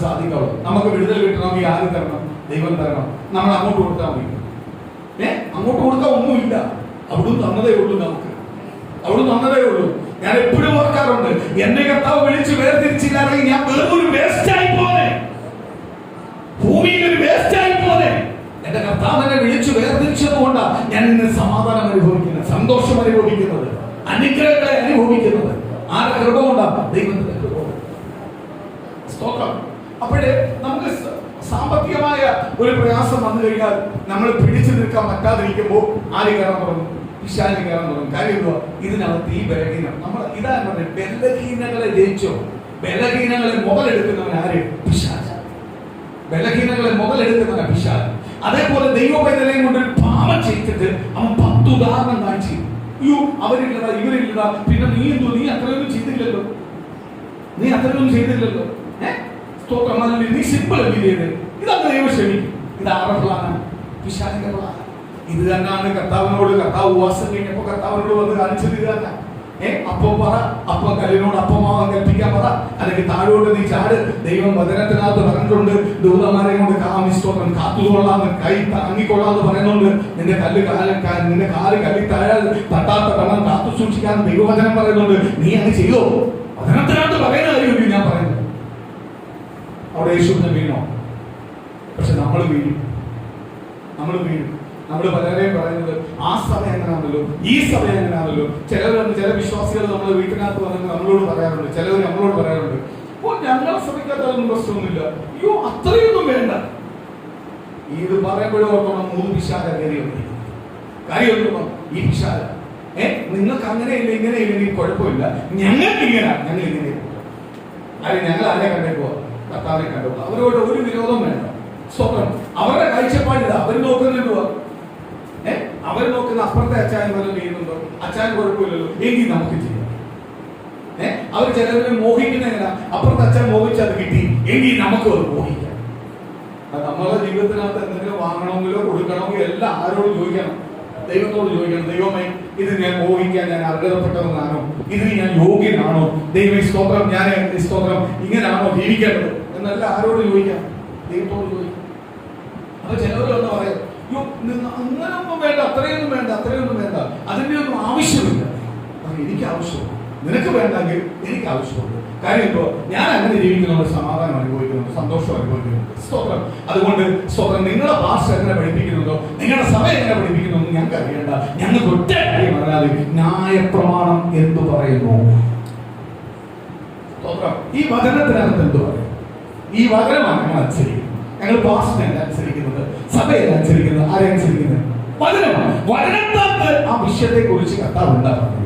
സാധിക്കാവുള്ളത്. നമുക്ക് വിടുതൽ കിട്ടണമെങ്കിൽ ആര് തരണം? ദൈവം തരണം. നമ്മൾ അങ്ങോട്ട് കൊടുത്താൽ മതി. അങ്ങോട്ട് കൊടുക്കാൻ ഒന്നുമില്ല, അവിടുന്ന് തന്നതേ ഉള്ളൂ. അവിടുന്ന് തന്നതേ ഉള്ളൂ. ഞാൻ എപ്പോഴും ഓർക്കാറുണ്ട്, എന്നെ കർത്താവ് വിളിച്ച് വേർതിരിച്ചില്ലാണെങ്കിൽ ഞാൻ വേറൊരു വേസ്റ്റായി പോലെ, ഭൂമിയിൽ ഒരു വേസ്റ്റായി പോലെ. എന്റെ കർത്താവ് എന്നെ വിളിച്ച് വേർതിരിച്ചത് കൊണ്ടാണ് ഞാൻ ഇന്ന് സമാധാനം അനുഭവിക്കുന്നത്, സന്തോഷം അനുഭവിക്കുന്നത്, അനുഗ്രഹങ്ങളെ അനുഭവിക്കുന്നത്. ആരുടെ കൃപ കൊണ്ടാണ്? ദൈവത്തിന്റെ കൃപ. സ്തോത്രം. അപ്പോഴേ നമുക്ക് സാമ്പത്തികമായ ഒരു പ്രയാസം വന്നു കഴിഞ്ഞാൽ നമ്മൾ പിടിച്ചു നിൽക്കാൻ പറ്റാതിരിക്കുമ്പോൾ ആര് കയറാൻ തുടങ്ങും? പിശാച് കയറാൻ തുടങ്ങും. കാര്യം എന്തുവാ? ഇതിനകത്ത് ഈ ബലഹീനം നമ്മൾ ഇതാ പറഞ്ഞത്. ബലഹീനങ്ങളെ ജയിച്ചോ? ബലഹീനങ്ങളെ മുതലെടുക്കുന്നവൻ ആര്? പിശാച്. ബലഹീനങ്ങളെ മുതലെടുക്കുന്നവൻ പിശാച്. അതേപോലെ ദൈവപൈതലെയും കൊണ്ട് ഒരു പാപം ചെയ്തിട്ട് അവൻ 10 ഉദാഹരണം കാണിച്ചു. അയ്യോ അവരില്ലടാ, ഇവരില്ലടാ, പിന്നെ നീ എന്തോ, നീ അത്രയൊന്നും ചെയ്തില്ലല്ലോ. സ്തോത്രമല്ല, നീ സിമ്പിൾ ചെയ്ത് ഇതൊക്കെ ദൈവം ക്ഷമിക്കും. ഇത് ആരുടെ പ്ലാനാണ്? പിശാചിന്റെ പ്ലാൻ. ഇത് തന്നെയാണ് കർത്താവ് ഉപവാസം കഴിഞ്ഞപ്പോ കർത്താവിനോട് വന്ന് കാണിച്ചത്. ഇത് തന്നെ അപ്പം പറ, അപ്പം കല്ലിനോട് അപ്പമാവാൻ കൽപ്പിക്കാൻ പറ, അല്ലെങ്കിൽ താഴോട്ട് നീ ചാട്. ദൈവം വചനത്തിനകത്ത് പറഞ്ഞിട്ടുണ്ട്, ദൂതന്മാരെ കൊണ്ട് സ്തോത്രം കാത്തുകൊള്ളാന്ന്, കൈ താങ്ങിക്കൊള്ളാന്ന് പറയുന്നുണ്ട്. നിന്റെ കാല് കല്ലി താഴാൽ തട്ടാത്ത പണം കാത്തു സൂക്ഷിക്കാൻ ദൈവവചനം പറയുന്നുണ്ട്. നീ അങ്ങ് ചെയ്യോ? വചനത്തിനകത്ത് പറയുന്ന കാര്യമില്ല ഞാൻ പറയുന്നത്. അവിടെ യേശുവിനെ വീണോ? പക്ഷെ നമ്മൾ വീഴും. നമ്മൾ പലരെയും പറയുന്നത് ആ സമയം എങ്ങനെയാണല്ലോ, ഈ സമയം എങ്ങനെയാണല്ലോ. ചില വിശ്വാസികൾ നമ്മുടെ വീട്ടിനകത്ത് വന്നിട്ട് നമ്മളോട് പറയാറുണ്ട്, ചിലവർ നമ്മളോട് പറയാറുണ്ട്, ഓ ഞങ്ങളെ ശ്രമിക്കാത്തതൊന്നും പ്രശ്നമൊന്നുമില്ല, അയ്യോ അത്രയൊന്നും വേണ്ട. ഇത് പറയുമ്പോഴും ഓർക്കണം, 3 പിശാച കാര്യമൊന്നും ഈ പിശാച നിങ്ങൾക്ക് അങ്ങനെയില്ല ഇങ്ങനെയില്ലെങ്കിൽ കുഴപ്പമില്ല, ഞങ്ങൾക്ക് ഞങ്ങൾ ഇങ്ങനെ കാര്യം ഞങ്ങൾ ആരെ കണ്ടേക്കോ? കർത്താവിനെ കണ്ടു. അവരോട് ഒരു വിരോധം വേണ്ട. സ്വപ്നം അവരുടെ കാഴ്ചപ്പാടില്ല. അവർ നോക്കുന്നുണ്ടോ? അവർ നോക്കുന്ന അപ്പുറത്തെ അച്ചായൻ വല്ലതും ചെയ്യുന്നുണ്ടോ? അച്ചായൻ കുഴപ്പമില്ലല്ലോ, എങ്കിൽ നമുക്ക് ചെയ്യാം. അവർ ചിലവരെ മോഹിക്കുന്ന എങ്ങനെ? അപ്പുറത്തെ അച്ഛൻ മോഹിച്ചത് കിട്ടി, എങ്കിൽ നമുക്ക് അത് മോഹിക്കാം. നമ്മളെ ജീവിതത്തിനകത്ത് എന്തെങ്കിലും വാങ്ങണമെങ്കിലോ കൊടുക്കണമെങ്കിലോ എല്ലാം ആരോട് ചോദിക്കണം? ദൈവത്തോട് ചോദിക്കണം. ദൈവമേ, ഇത് ഞാൻ മോഹിക്കാൻ ഞാൻ അർഹതപ്പെട്ടവനാണോ? ഇതിന് ഞാൻ യോഗ്യനാണോ? ദൈവമേ സ്തോത്രം, ഞാൻ സ്തോത്രം ഇങ്ങനെയാണോ ജീവിക്കേണ്ടത് എന്നല്ല ആരോട് ചോദിക്കാം? ദൈവത്തോട് ചോദിക്കാം. അപ്പൊ ചിലവരൊന്ന് പറയാം, അങ്ങനെയൊന്നും വേണ്ട, അത്രയൊന്നും വേണ്ട, അതിന്റെ ഒന്നും ആവശ്യമില്ല. എനിക്ക് ആവശ്യമുണ്ട്, നിനക്ക് വേണ്ടെങ്കിൽ എനിക്ക് ആവശ്യമുണ്ട്. കാര്യം ഇപ്പോ ഞാൻ അങ്ങനെ ജീവിക്കുന്നുണ്ട്, സമാധാനം അനുഭവിക്കുന്നുണ്ട്, സന്തോഷം അനുഭവിക്കുന്നുണ്ട്. സ്തോത്രം. അതുകൊണ്ട് സ്തോത്രം, നിങ്ങളുടെ ഭാഷ എങ്ങനെ പഠിപ്പിക്കുന്നുണ്ടോ, നിങ്ങളുടെ സമയം എങ്ങനെ പഠിപ്പിക്കുന്നു ഞങ്ങൾക്ക് അറിയേണ്ട. ഞങ്ങൾക്ക് ഒറ്റ കാര്യം പറഞ്ഞാൽ ന്യായപ്രമാണം എന്തു പറയുന്നു. സ്തോത്രം. ഈ വചനത്തിനകത്ത് എന്തു പറയും? ഈ വചനമാണ് ഞങ്ങൾ അനുസരിക്കുന്നത്. ഞങ്ങൾ പാസ്റ്ററിനെ അനുസരിക്കുന്നത്, സഭയെ അനുസരിക്കുന്നത്. ആരെ അനുസരിക്കുന്നത്? വചനമാണ്. വചനത്താൽ ആ വിഷയത്തെ കുറിച്ച് കർത്താവ് ഉണ്ടാകുന്നത്.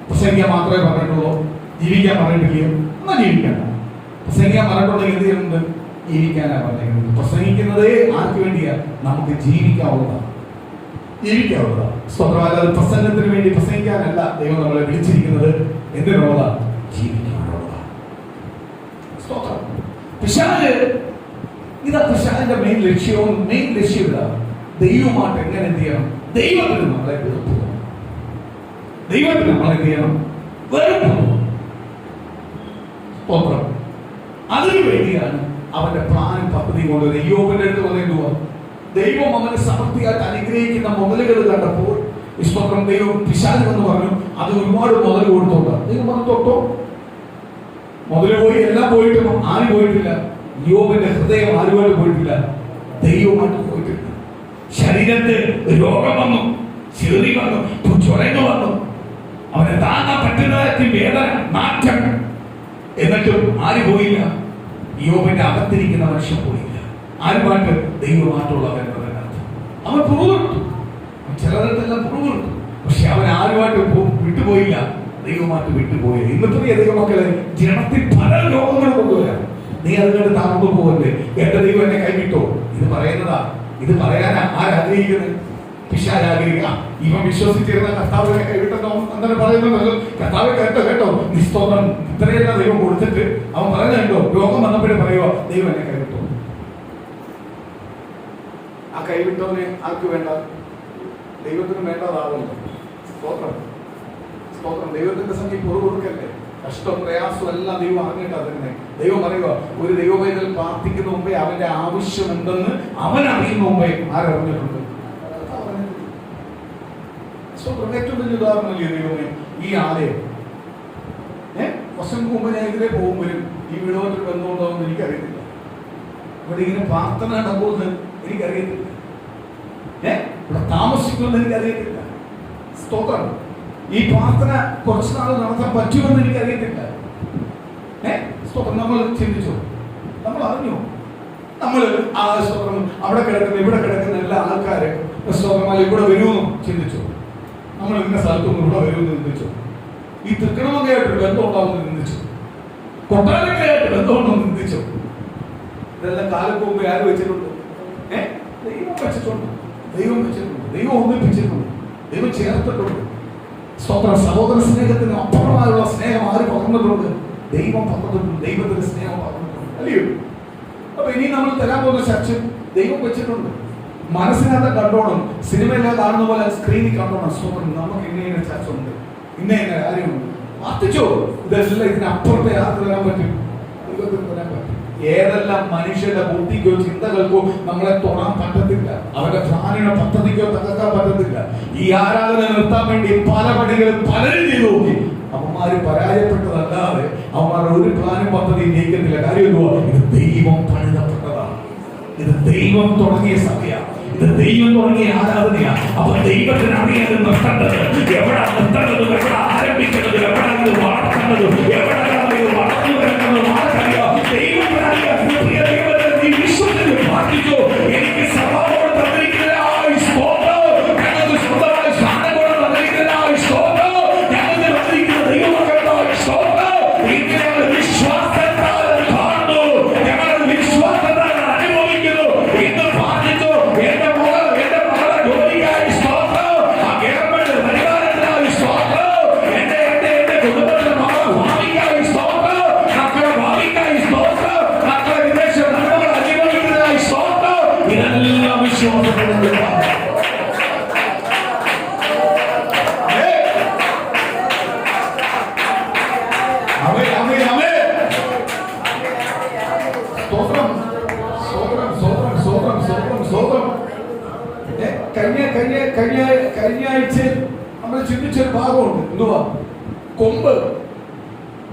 പ്രസംഗിക്കാൻ മാത്രമേ പറഞ്ഞിട്ടുള്ളൂ, ജീവിക്കാൻ പറഞ്ഞിട്ടില്ലയോ? എന്നാൽ ജീവിക്കണ്ട. പ്രസംഗിക്കാൻ പറഞ്ഞിട്ടുണ്ടെങ്കിൽ എന്ത് ചെയ്യുന്നുണ്ട്? ജീവിക്കാനാണ് പറഞ്ഞിരിക്കുന്നത്. പ്രസംഗിക്കുന്നതേ ആർക്ക് വേണ്ടിയാ? നമുക്ക് ജീവിക്കാവുന്നതാണ്. സ്വന്തം പ്രസംഗത്തിന് വേണ്ടി പ്രസംഗിക്കാനല്ല ദൈവം നമ്മളെ വിളിച്ചിരിക്കുന്നത്. എന്തിനുള്ളതാണ്? ജീവിക്കാനുള്ളതാണ്. സ്തോത്രം. പിശാച് പിശാചിന്റെ മെയിൻ ലക്ഷ്യം ഇതാണ്. ദൈവമായിട്ട് എങ്ങനെ എന്ത് ചെയ്യണം? ദൈവത്തിന് നമ്മളെ വെറുപ്പ്, ദൈവത്തിന് നമ്മളെന്ത് ചെയ്യണം? വെറുപ്പ്. സ്തോത്രം. അതിനു വേണ്ടിയാണ് അവന്റെ പ്ലാനും പദ്ധതിയും കൊണ്ട് യോബിന്റെ അടുത്ത് വന്നിട്ടുവാ. ദൈവം അവനെ സമൃദ്ധിയായിട്ട് അനുഗ്രഹിക്കുന്ന മുതലുകൾ കണ്ടപ്പോൾ സ്തോത്രം, ദൈവം പിശാച് എന്ന് പറഞ്ഞു, അത് ഒരുപാട് മുതൽ കൊടുത്തോണ്ട് ദൈവം പറഞ്ഞു, തൊട്ടോ മുതല് പോയി, എല്ലാം പോയിട്ടും ആരും പോയിട്ടില്ല. യോബിന്റെ ഹൃദയം ആരുമായിട്ട് പോയിട്ടില്ല, ദൈവമായിട്ട് പോയിട്ടില്ല. ശരീരത്തിൽ രോഗം വന്നു, ചെറി വന്നു, ചൊരങ്ങ് വന്നു, അവനെ താങ്ങാൻ പറ്റുന്ന വേദന, നാറ്റം, എന്നിട്ടും ആര് പോയില്ല? യോബിന്റെ അകത്തിരിക്കുന്ന മനുഷ്യൻ പോയില്ല. ആരുമായിട്ട്? ദൈവമായിട്ടുള്ളവൻ. അവൻ പുറകെടുത്തു, ചിലരെല്ലാം പുറകെടുത്തു, പക്ഷെ അവൻ ആരുമായിട്ട് വിട്ടുപോയില്ല, ദൈവമായിട്ട് വിട്ടുപോയില്ല. ഇന്നത്തെ ദൈവമക്കളെ ജനത്തിൽ പല രോഗങ്ങൾ കൊണ്ടുവരാം. നീ അതുകൊണ്ട് താഴ്ന്നു പോകല്ലേ? എന്റെ ദൈവം എന്നെ കൈവിട്ടോ? ഇത് പറയുന്നതാ, ഇത് പറയാനാ ആരാഗ്രഹിക്കുന്നത്? പിശാചാഗ്രഹിക്കുക. ഇവൻ വിശ്വസിച്ചിരുന്ന കർത്താവിനെ കൈവിട്ടെന്നോ അങ്ങനെ പറയുന്നുണ്ടല്ലോ. കർത്താവ് കേട്ടോ നിസ്തോത്രം, ഇത്രയെല്ലാം ദൈവം കൊടുത്തിട്ട് അവൻ പറയുന്നുണ്ടോ? രോഗം വന്നപ്പോഴേ പറയുക, ദൈവം എന്നെ കൈവിട്ടോ. ആ കൈവിട്ടവനെ ആർക്ക് വേണ്ട? ദൈവത്തിന് വേണ്ടതാവുന്നു. സ്തോത്രം. ദൈവത്തിന്റെ സംഖ്യ കൊടുക്കല്ലേ? കഷ്ടം പ്രയാസം എല്ലാം ദൈവം അറിഞ്ഞിട്ടാ തന്നെ. ദൈവം പറയുക, ഒരു ദൈവവേദന പ്രാർത്ഥിക്കുന്ന മുമ്പേ അവന്റെ ആവശ്യം എന്തെന്ന് അവൻ അറിയുന്ന മുമ്പേ ആരറിഞ്ഞിട്ടുണ്ട്? ഏറ്റവും വലിയ ഉദാഹരണമല്ലേ ദൈവമേ ഈ ആലയം. വർഷങ്ങൾക്ക് മുമ്പ് ഞാൻ ഇതിലെ പോകുമ്പോഴും ഈ വീടുമായിട്ട് ബന്ധമുണ്ടോന്ന് എനിക്കറിയത്തില്ല. ഇവിടെ ഇങ്ങനെ പ്രാർത്ഥന നടക്കുമെന്ന് എനിക്കറിയത്തില്ല. ഇവിടെ താമസിക്കുമെന്ന് എനിക്കറിയത്തില്ല. സ്തോത്രം. ഈ പ്രാർത്ഥന കുറച്ച് നാൾ നടത്താൻ പറ്റുമെന്ന് എനിക്കറിയത്തില്ല. സ്തോത്രം. നമ്മൾ ചിന്തിച്ചു, നമ്മൾ അറിഞ്ഞു, നമ്മൾ ആ സ്തോത്രം അവിടെ കിടക്കുന്ന ഇവിടെ കിടക്കുന്ന എല്ലാ ആൾക്കാരെ സ്തോത്രമായി ഇവിടെ വരുമെന്നും ചിന്തിച്ചു. നമ്മൾ ഇന്ന സ്ഥലത്തൊന്നും ഇവിടെ വരുമെന്ന് ചിന്തിച്ചു. ഈ തൃക്കണമൊക്കെയായിട്ട് ബന്ധമുണ്ടാവുമെന്ന് ചിന്തിച്ചു. കൊട്ടാരക്കായിട്ട് ബന്ധമുണ്ടെന്ന് ചിന്തിച്ചു. ഇതെല്ലാം കാലത്ത് മുമ്പ് ആര് വെച്ചിട്ടുണ്ട്? ദൈവം വെച്ചിട്ടുണ്ട്. ദൈവം ഒന്നിപ്പിച്ചിട്ടുണ്ട്. ദൈവം ചേർത്തിട്ടുണ്ട്. സ്വന്തം സഹോദര സ്നേഹത്തിന് അപ്പുറമായുള്ള സ്നേഹം ആര് പകർന്നിട്ടുണ്ട്? ദൈവം പറഞ്ഞിട്ടുണ്ട്, ദൈവത്തിന്റെ സ്നേഹം പറഞ്ഞിട്ടുണ്ട്, അല്ലയോ? അപ്പൊ ഇനി നമ്മൾ തരാൻ പോകുന്ന ചർച്ച ദൈവം വെച്ചിട്ടുണ്ട്. മനസ്സിനകത്ത് കണ്ടോണം, സിനിമയിലെ കാണുന്ന പോലെ സ്ക്രീനിൽ കണ്ടോണം. സ്വന്തം നമുക്ക് ഇന്ന ചർച്ച ഉണ്ട്, ഇന്ന കാര്യമുണ്ട്. പ്രാർത്ഥിച്ചോ, ഇതെല്ലാം ഇതിനപ്പുറത്തെ യാത്ര വരാൻ പറ്റും, വരാൻ പറ്റും. ഏതെല്ലാം മനുഷ്യരുടെ ബുദ്ധിക്കോ ചിന്തകൾക്കോ നമ്മളെ തൊടാൻ പറ്റത്തില്ല, അവരുടെ പ്രാണിയുടെ പദ്ധതിക്കോ തകർക്കാൻ പറ്റത്തില്ല. ഈ ആരാധന നിർത്താൻ വേണ്ടി പല പണികളും പലരും ചെയ്തു നോക്കി. അവന്മാര് പരാജയപ്പെട്ടതല്ലാതെ അവന്മാരുടെ ഒരു പ്ലാനും പദ്ധതിയും ജയിക്കത്തില്ല. കാര്യം എന്തുവാ? ഇത് ദൈവം പണിതപ്പെട്ടതാണ്, ഇത് ദൈവം തുടങ്ങിയ സഭയാണ്, ഇത് ദൈവം തുടങ്ങിയ ആരാധനയാണ്. അപ്പൊ ദൈവത്തിന് അറിയാതെ നിർത്തേണ്ടത് എവിടെ, നിർത്തേണ്ടത് എവിടെ, ആരംഭിക്കുന്നത് എവിടെ, ഇത് വളർത്തേണ്ടത് എവിടെ, ഇത് വളർന്നു വരുന്നത് ആർക്കറിയാം? ദൈവത്തിനറിയാം. നീ വിശ്വസിച്ച് പ്രാർത്ഥിച്ചോ. എനിക്ക് സഭയോട് തന്നിരിക്കുന്നതായി സ്തോത്രം, ഞങ്ങൾക്ക് സ്വന്തമായി സ്ഥാനത്തോട് തന്നിരിക്കുന്നതായി സ്തോത്രം, ഞങ്ങൾക്ക് തന്നിരിക്കുന്ന ദൈവമക്കളുടെ സ്തോത്രം. ഇങ്ങനെ വിശ്വാസത്താൽ കാണുന്നു, ഞങ്ങളുടെ വിശ്വാസത്താൽ അനുഭവിക്കുന്നു. ഇന്ന് പ്രാർത്ഥിച്ചോ. എന്റെ മകളെ ജോലിക്കായി സ്തോത്രം, ആ ഗവൺമെന്റ് പരിഹാരത്തിനായി സ്തോത്രം, എന്റെ കുടുംബത്തിന്റെ മകളെ ഭാവിക്കായി സ്തോത്രം, മക്കളെ ഭാവിക്കായി സ്തോത്രം, മക്കളെ വിദേശ നന്മകൾ അനുഭവിക്കുന്നതിനായി സ്തോത്രം. ഇതെല്ലാം വിശ്വാസത്തിനുള്ള കഴിഞ്ഞ ആഴ്ച നമ്മൾ ചിന്തിച്ചൊരു ഭാഗമുണ്ട്. എന്തുവാ?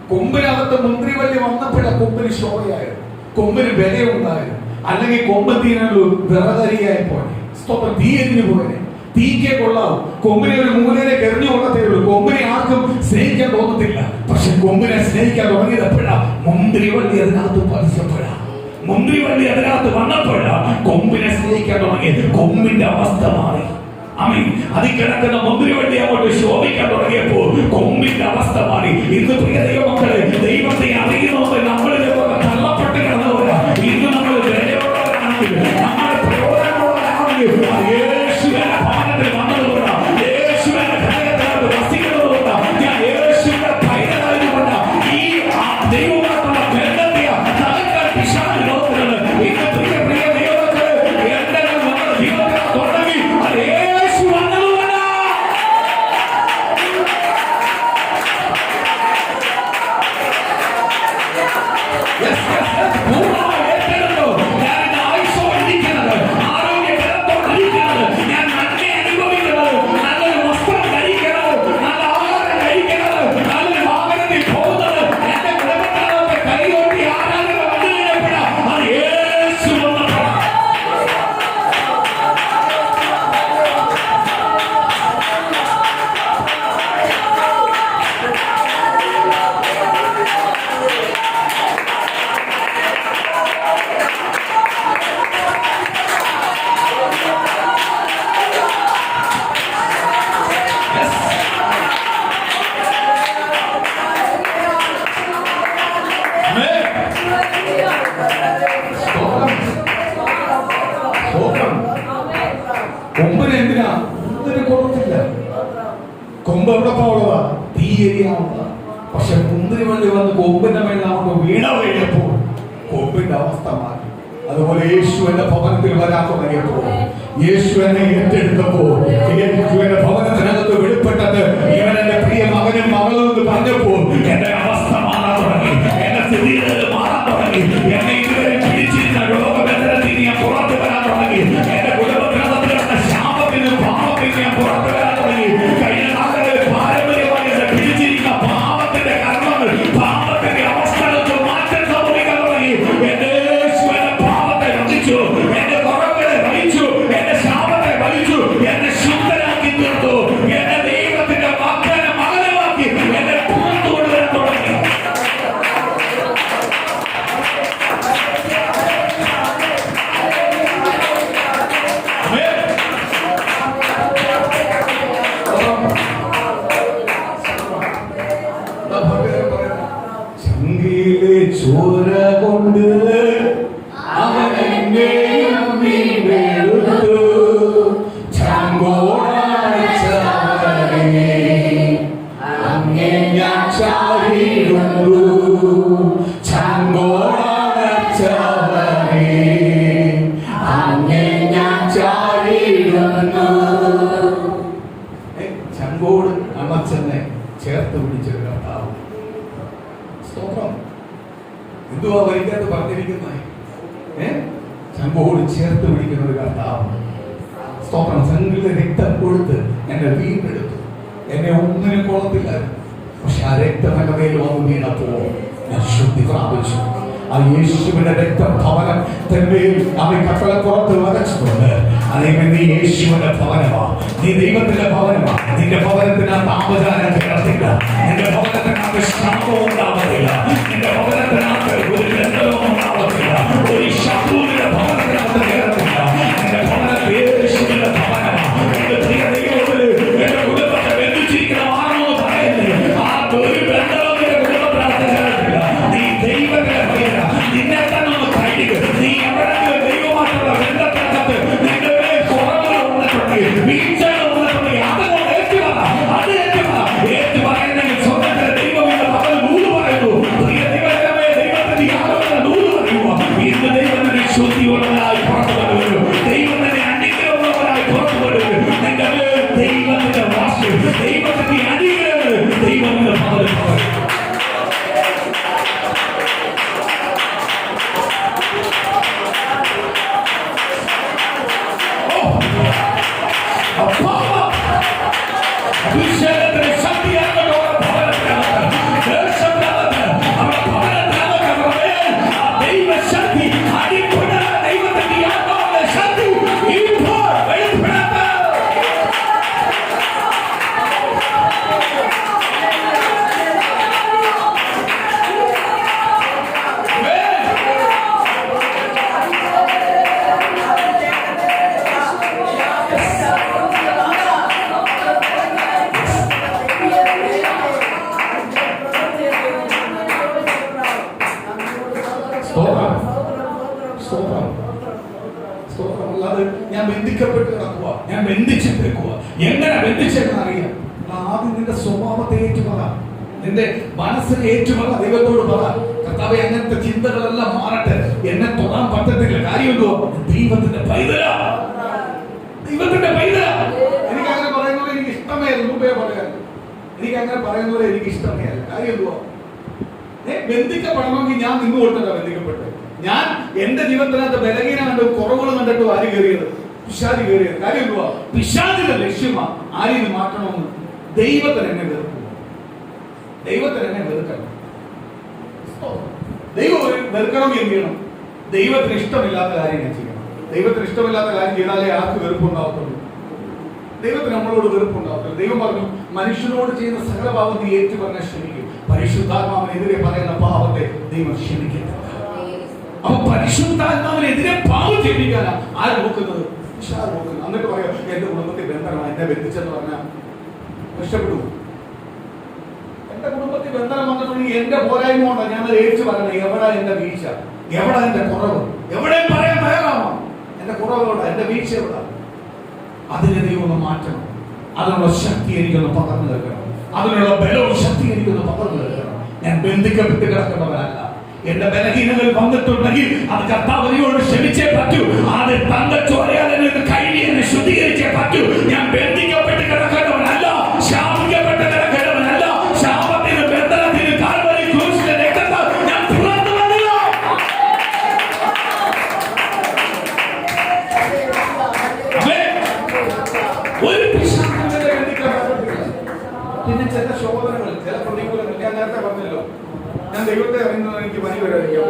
കൊമ്പിനകത്ത് മുന്തിരിവള്ളി വന്നപ്പോഴാണ് കൊമ്പിന് ശോഭയായത്, കൊമ്പിന് വിലയുണ്ടായത്. അല്ലെങ്കിൽ കൊമ്പത്തീനൊരു വിറകരിയായി പോയി, സ്തോത്രം, തീ എരിഞ്ഞു പോയെ. തീക്കെ കൊള്ളാവും, കൊമ്പിനെ ഒരു മൂലയിലേക്ക് എറിഞ്ഞു കൊള്ളത്തേ ഉള്ളൂ. കൊമ്പിനെ ആർക്കും സ്നേഹിക്കാൻ തോന്നത്തില്ല. പക്ഷെ കൊമ്പിനെ സ്നേഹിക്കാൻ തുടങ്ങിയപ്പോഴാ മുന്തിരിവള്ളി അതിനകത്ത് പതിച്ചപ്പോഴാ, മുന്തിരിവള്ളി അതിനകത്ത് വന്നപ്പോഴാ കൊമ്പിനെ സ്നേഹിക്കാൻ തുടങ്ങിയത്. കൊമ്പിന്റെ അവസ്ഥ മാറി. ആമേൻ. അതിൽ കിടക്കുന്ന മുന്തിരിവള്ളി അങ്ങോട്ട് ശോഭിക്കാൻ തുടങ്ങിയപ്പോൾ കൊമ്പിന്റെ അവസ്ഥ മാറി. ഇന്ന് പ്രിയ ദൈവമക്കളെ, ദൈവത്തെ അറിയുന്നവർ നമ്മളിലൊക്കെ തള്ളപ്പെട്ട് കിടന്നവരാ. ഇന്ന് നമ്മൾ വിലയുള്ളവരാണെങ്കിൽ, നമ്മുടെ പ്രയോജനമുള്ളവരാണെങ്കിൽ, യേശുവിന്റെ ഭവനത്തിൽ വന്നതുകൊണ്ടാ, യേശുവിന്റെ ഭവനത്തിനകത്ത് വസിക്കുന്നതുകൊണ്ടാ, ഞാൻ യേശുവിന്റെ പൈതലായതുകൊണ്ടാ ഈ ദൈവമായിട്ടുള്ള ബന്ധത്തെ തകർക്കാൻ പിശാച് നോക്കുന്നത്. ഇന്ന് പ്രിയ ദൈവമക്കളെ, എന്തെങ്കിലും നമ്മുടെ ജീവിതത്തിൽ തുടങ്ങി അത് യേശു വന്നതുകൊണ്ടാ. പൂർണ്ണമായി ഏറ്റെടുത്തോ. ഞാൻ ഇന്ന് ആയുസ്സോടിരിക്കുന്നത്, ആരോഗ്യബലത്തോടിരിക്കുന്നത്, ഞാൻ നന്മ അനുഭവിക്കുന്നത്, നല്ലൊരു വസ്ത്രം ധരിക്കുന്നത്, നല്ല ആഹാരം കഴിക്കുന്നത്, നല്ലൊരു വാഹനത്തിൽ പോകുന്നത്, എന്റെ കുടുംബത്തിനകത്ത് കൈകൊട്ടി ആരാധന വന്നു കഴിഞ്ഞപ്പോഴാ അത് യേശു വന്നപ്പോഴാ. കൊമ്പിന് എന്തിനാ? ഒന്നിന് കൊടുത്തില്ല. കൊമ്പ് എവിടെ പോവുള്ളതാ? തീയരിയാവുന്നതാ. പക്ഷെ മുന്തിരിവള്ളി വന്ന് കൊമ്പിന്റെ മേലാവുമ്പോ വീണ കഴിഞ്ഞപ്പോൾ കൊമ്പിന്റെ അവസ്ഥ മാറി. അതുപോലെ യേശു എന്റെ ഭവനത്തിൽ വരാൻ തുടങ്ങിയപ്പോ, യേശു എന്നെ ഏറ്റെടുത്തപ്പോ, യേശു എന്റെ ഭവനത്തിനകത്ത് വെളിപ്പെട്ടത് ഇവൻ എന്റെ പ്രിയ മകനും മകളും എന്ന് പറഞ്ഞപ്പോൾ എന്റെ അവസ്ഥ മാറാൻ തുടങ്ങി, എന്റെ സ്ഥിതി മാറാൻ തുടങ്ങി. എന്നെ ഇതുവരെ പിടിച്ചിരുന്ന രോഗബന്ധനത്തിൽ ഞാൻ പുറത്തു വരാൻ തുടങ്ങി. എന്റെ കുടുംബത്തിനകത്ത് കിടന്ന ശാപത്തിന് പാപത്തിന് ഞാൻ പുറത്തു വരാൻ തുടങ്ങി. കഴിഞ്ഞ നാളുകളിൽ പാരമ്പര്യമായി എന്നെ പിടിച്ചിരിക്കുന്ന പാപത്തിന്റെ കർമ്മങ്ങൾ, പാപത്തിന്റെ അവസ്ഥകൾക്ക് മാറ്റം സംഭവിക്കാൻ തുടങ്ങി. എന്റെ യേശു എന്റെ പാപത്തെ വഹിച്ചു, എന്റെ കുറവുകളെ വഹിച്ചു, എന്റെ ശാപത്തെ വഹിച്ചു, എന്നെ ശുദ്ധരാക്കി തീർത്തു. എന്റെ ദൈവത്തിന്റെ ചങ്കോട് അണച്ചെന്നെ ചേർത്ത് പിടിച്ചൊരു കർത്താവ്. സ്തോത്രം. എന്തുവാ വരിക്കാത്ത പറഞ്ഞിരിക്കുന്നത്? ചങ്കോട് ചേർത്ത് പിടിക്കുന്ന ഒരു കർത്താവ്. സ്തോത്രം. ചങ്കിലെ രക്തം കൊടുത്ത് എന്നെ വീണ്ടെടുത്തു. എന്നെ ഒന്നിനും കൊള്ളത്തില്ലായിരുന്നു. പക്ഷെ ആ രക്തം എന്റെ മേൽ വന്നു വീണപ്പോ ഞാൻ ശുദ്ധി പ്രാപിച്ചു. ആ യേശുവിന്റെ രക്തം ഭവനം തന്മേൽ അവൻ കട്ടളപ്പുറത്ത് വരച്ചിട്ടുണ്ട്. അതേപോലെ നീ യേശുവിന്റെ ഭവനമാ, നീ ദൈവത്തിന്റെ ഭവനമാ. നിന്റെ ഭവനത്തിനകത്ത് ആപചാരം കിടത്തില്ല, നിന്റെ ഭവനത്തിനകത്ത് ശാപം ഉണ്ടാവത്തില്ല, നിന്റെ ഭവനത്തിനകത്ത് ഒരു ബന്ധവും ഉണ്ടാവത്തില്ല, ഒരു ശത്രുവിന്റെ ഭവനത്തിനകത്ത് കിടത്തില്ല. നിന്റെ ഭവനത്തിൽ യേശുവിന്റെ ഭവനമാ. എന്റെ പ്രിയ ദൈവത്തില് എന്റെ കുടുംബത്തെ ബന്ധിച്ചിരിക്കുന്ന ആണെന്ന് പറയുന്നത് ആ ഒരു ബന്ധവും നിന്റെ കുടുംബത്തിനകത്ത് കിടത്തില്ല. നീ ദൈവത്തിന്റെ ഭയന നിന്നെ തന്നെ ഒന്ന് കഴിയുക. നീ എവിടെയെങ്കിലും ദൈവമായിട്ടുള്ള ബന്ധത്തിനകത്ത് നിന്റെ മേൽ കുറവുകൾ വന്നിട്ടുണ്ടെങ്കിൽ, വീഴ്ചകൾ വന്നിട്ടുണ്ടെങ്കിൽ അതുകൊണ്ട് ഏറ്റു പറയുന്നെങ്കിൽ സ്വന്തത്തിൽ ദൈവത്തിന്റെ മകൾ നൂല് പറയുന്നു. പ്രിയ ദൈവമേ, ദൈവത്തിന്റെ ആലോചന നൂല് പറയുക. ഇന്ന് ദൈവത്തിന്റെ ശുദ്ധിയുള്ളവരായി പുറത്തു കൊണ്ടുവരും. ദൈവത്തിന്റെ അനുഗ്രഹമുള്ളവരായി പുറത്തു കൊണ്ടുവരും. നിന്റെ മേൽ ദൈവത്തിന്റെ വാശി, ദൈവത്തിന്റെ അനുഗ്രഹങ്ങൾ ദൈവത്തിന്റെ മകൾ പറയും. ഞാൻ ബന്ധിക്കപ്പെട്ട് കിടക്കുക, ഞാൻ ബന്ധിച്ചിട്ടേക്കുക. എങ്ങനെ ബന്ധിച്ചെന്ന് അറിയാം. ആദ്യം നിന്റെ സ്വഭാവത്തെ ഏറ്റുപറ, നിന്റെ മനസ്സിനെ ഏറ്റുപറ, ദൈവത്തോട് പറ. കർത്താവേ, അങ്ങനത്തെ ചിന്തകളെല്ലാം മാറട്ടെ, എന്നെ തൊടാൻ പറ്റത്തില്ല. കാര്യമുണ്ടോ? ദൈവത്തിന്റെ പൈതല, ദൈവത്തിന്റെ പൈതല. എനിക്ക് അങ്ങനെ പറയുന്നത് എനിക്ക് ഇഷ്ടമേ അല്ല. മുമ്പേ പറയാൻ എനിക്ക് അങ്ങനെ പറയുന്നത് എനിക്ക് ഇഷ്ടമേ അല്ല. കാര്യമുണ്ടോ? ബന്ധിക്കപ്പെടണമെങ്കിൽ ഞാൻ നിന്നുകൊണ്ടല്ല ബന്ധിക്കപ്പെട്ടത്. ഞാൻ എന്റെ ജീവിതത്തിനകത്ത് ബലഹീന കണ്ട് കുറവുകൾ കണ്ടിട്ട് ആര് കയറിയത്? പിശാച് കയറിയത്. കാര്യം എന്തുവാ? പിശാചിന്റെ ലക്ഷ്യമാ ആരെയും മാറ്റണമെന്ന്. ദൈവത്തിന് എന്നെ വെറുക്കുക, ദൈവത്തിന് എന്നെ വെറുക്കണം. ദൈവം വെറുക്കണമെങ്കിൽ എന്ത് ചെയ്യണം? ദൈവത്തിന് ഇഷ്ടമില്ലാത്ത കാര്യം ഞാൻ ചെയ്യണം. ദൈവത്തിന് ഇഷ്ടമില്ലാത്ത കാര്യം ചെയ്താലേ ആർക്ക് വെറുപ്പുണ്ടാവത്തുള്ളൂ. ദൈവത്തിന് നമ്മളോട് വെറുപ്പുണ്ടാവത്തില്ല. ദൈവം പറഞ്ഞു, മനുഷ്യനോട് ചെയ്യുന്ന സകല പാപം നീ ഏറ്റു പറഞ്ഞാൽ ക്ഷമിക്കും. പരിശുദ്ധാത്മാവിനെതിരെ പറയുന്ന പാപത്തെ ദൈവം ക്ഷമിക്കില്ല. അപ്പൊ പരിശുദ്ധാത്മാവിനെതിരെ പാപം ക്ഷമിക്കാനാ ആര് നോക്കുന്നത്? നോക്കുന്നത്. എന്നിട്ട് പറയാം, എന്റെ കുടുംബത്തിൽ ബന്ധനമാണ്, എന്നെ ബന്ധിച്ചെന്ന് പറഞ്ഞാൽ ഇഷ്ടപ്പെട്ടു. എന്റെ കുടുംബത്തിൽ ബന്ധനം വന്നിട്ടുണ്ടെങ്കിൽ എന്റെ പോരായ്മ കൊണ്ടാണ് ഞാൻ ഏറ്റു പറയണത്. എവിടെ എന്റെ വീഴ്ച, എവിടെ എന്റെ കുറവ്, എവിടെയും പറയാൻ തയ്യാറാമോ? എന്റെ കുറവുകളുടെ എന്റെ വീഴ്ച എവിടെ? അതിനെ ദൈവം ഒന്ന് മാറ്റണം. അതിനുള്ള ശക്തി എനിക്കൊന്ന് പകർന്നു നൽകണം. അതിനുള്ള ബലവും ശക്തി എനിക്കൊന്ന് പകർന്നു നൽകണം. ഞാൻ ബന്ധിക്കപ്പെട്ട് കിടക്കുന്നവരല്ല. എന്റെ ബലഹീനകൾ വന്നിട്ടുണ്ടെങ്കിൽ അത് കർത്താവിനോട് ക്ഷമിച്ചേ പറ്റൂ. അത് തങ്കച്ചോരയാൽ കഴിഞ്ഞ് ശുദ്ധീകരിച്ചേ പറ്റൂ. ഞാൻ ബന്ധിക്കപ്പെട്ട് കിടക്കുന്നവനല്ല, ശാപിക്കപ്പെട്ട് കിടക്കുന്നവനല്ല. ശാപത്തിന്, ബന്ധനത്തിന്, കാൽവരി ക്രൂശിന്റെ രക്തത്താൽ ഞാൻ പുറത്തു വരില്ല. ഒരു പിന്നെ ചില ശോധനകൾ, ചില പ്രതികൂലങ്ങൾ ഞാൻ നേരത്തെ പറഞ്ഞല്ലോ. ഞാൻ ദൈവത്തെ അറിയുന്നത് എനിക്ക് പനി വരാതിരിക്കാം.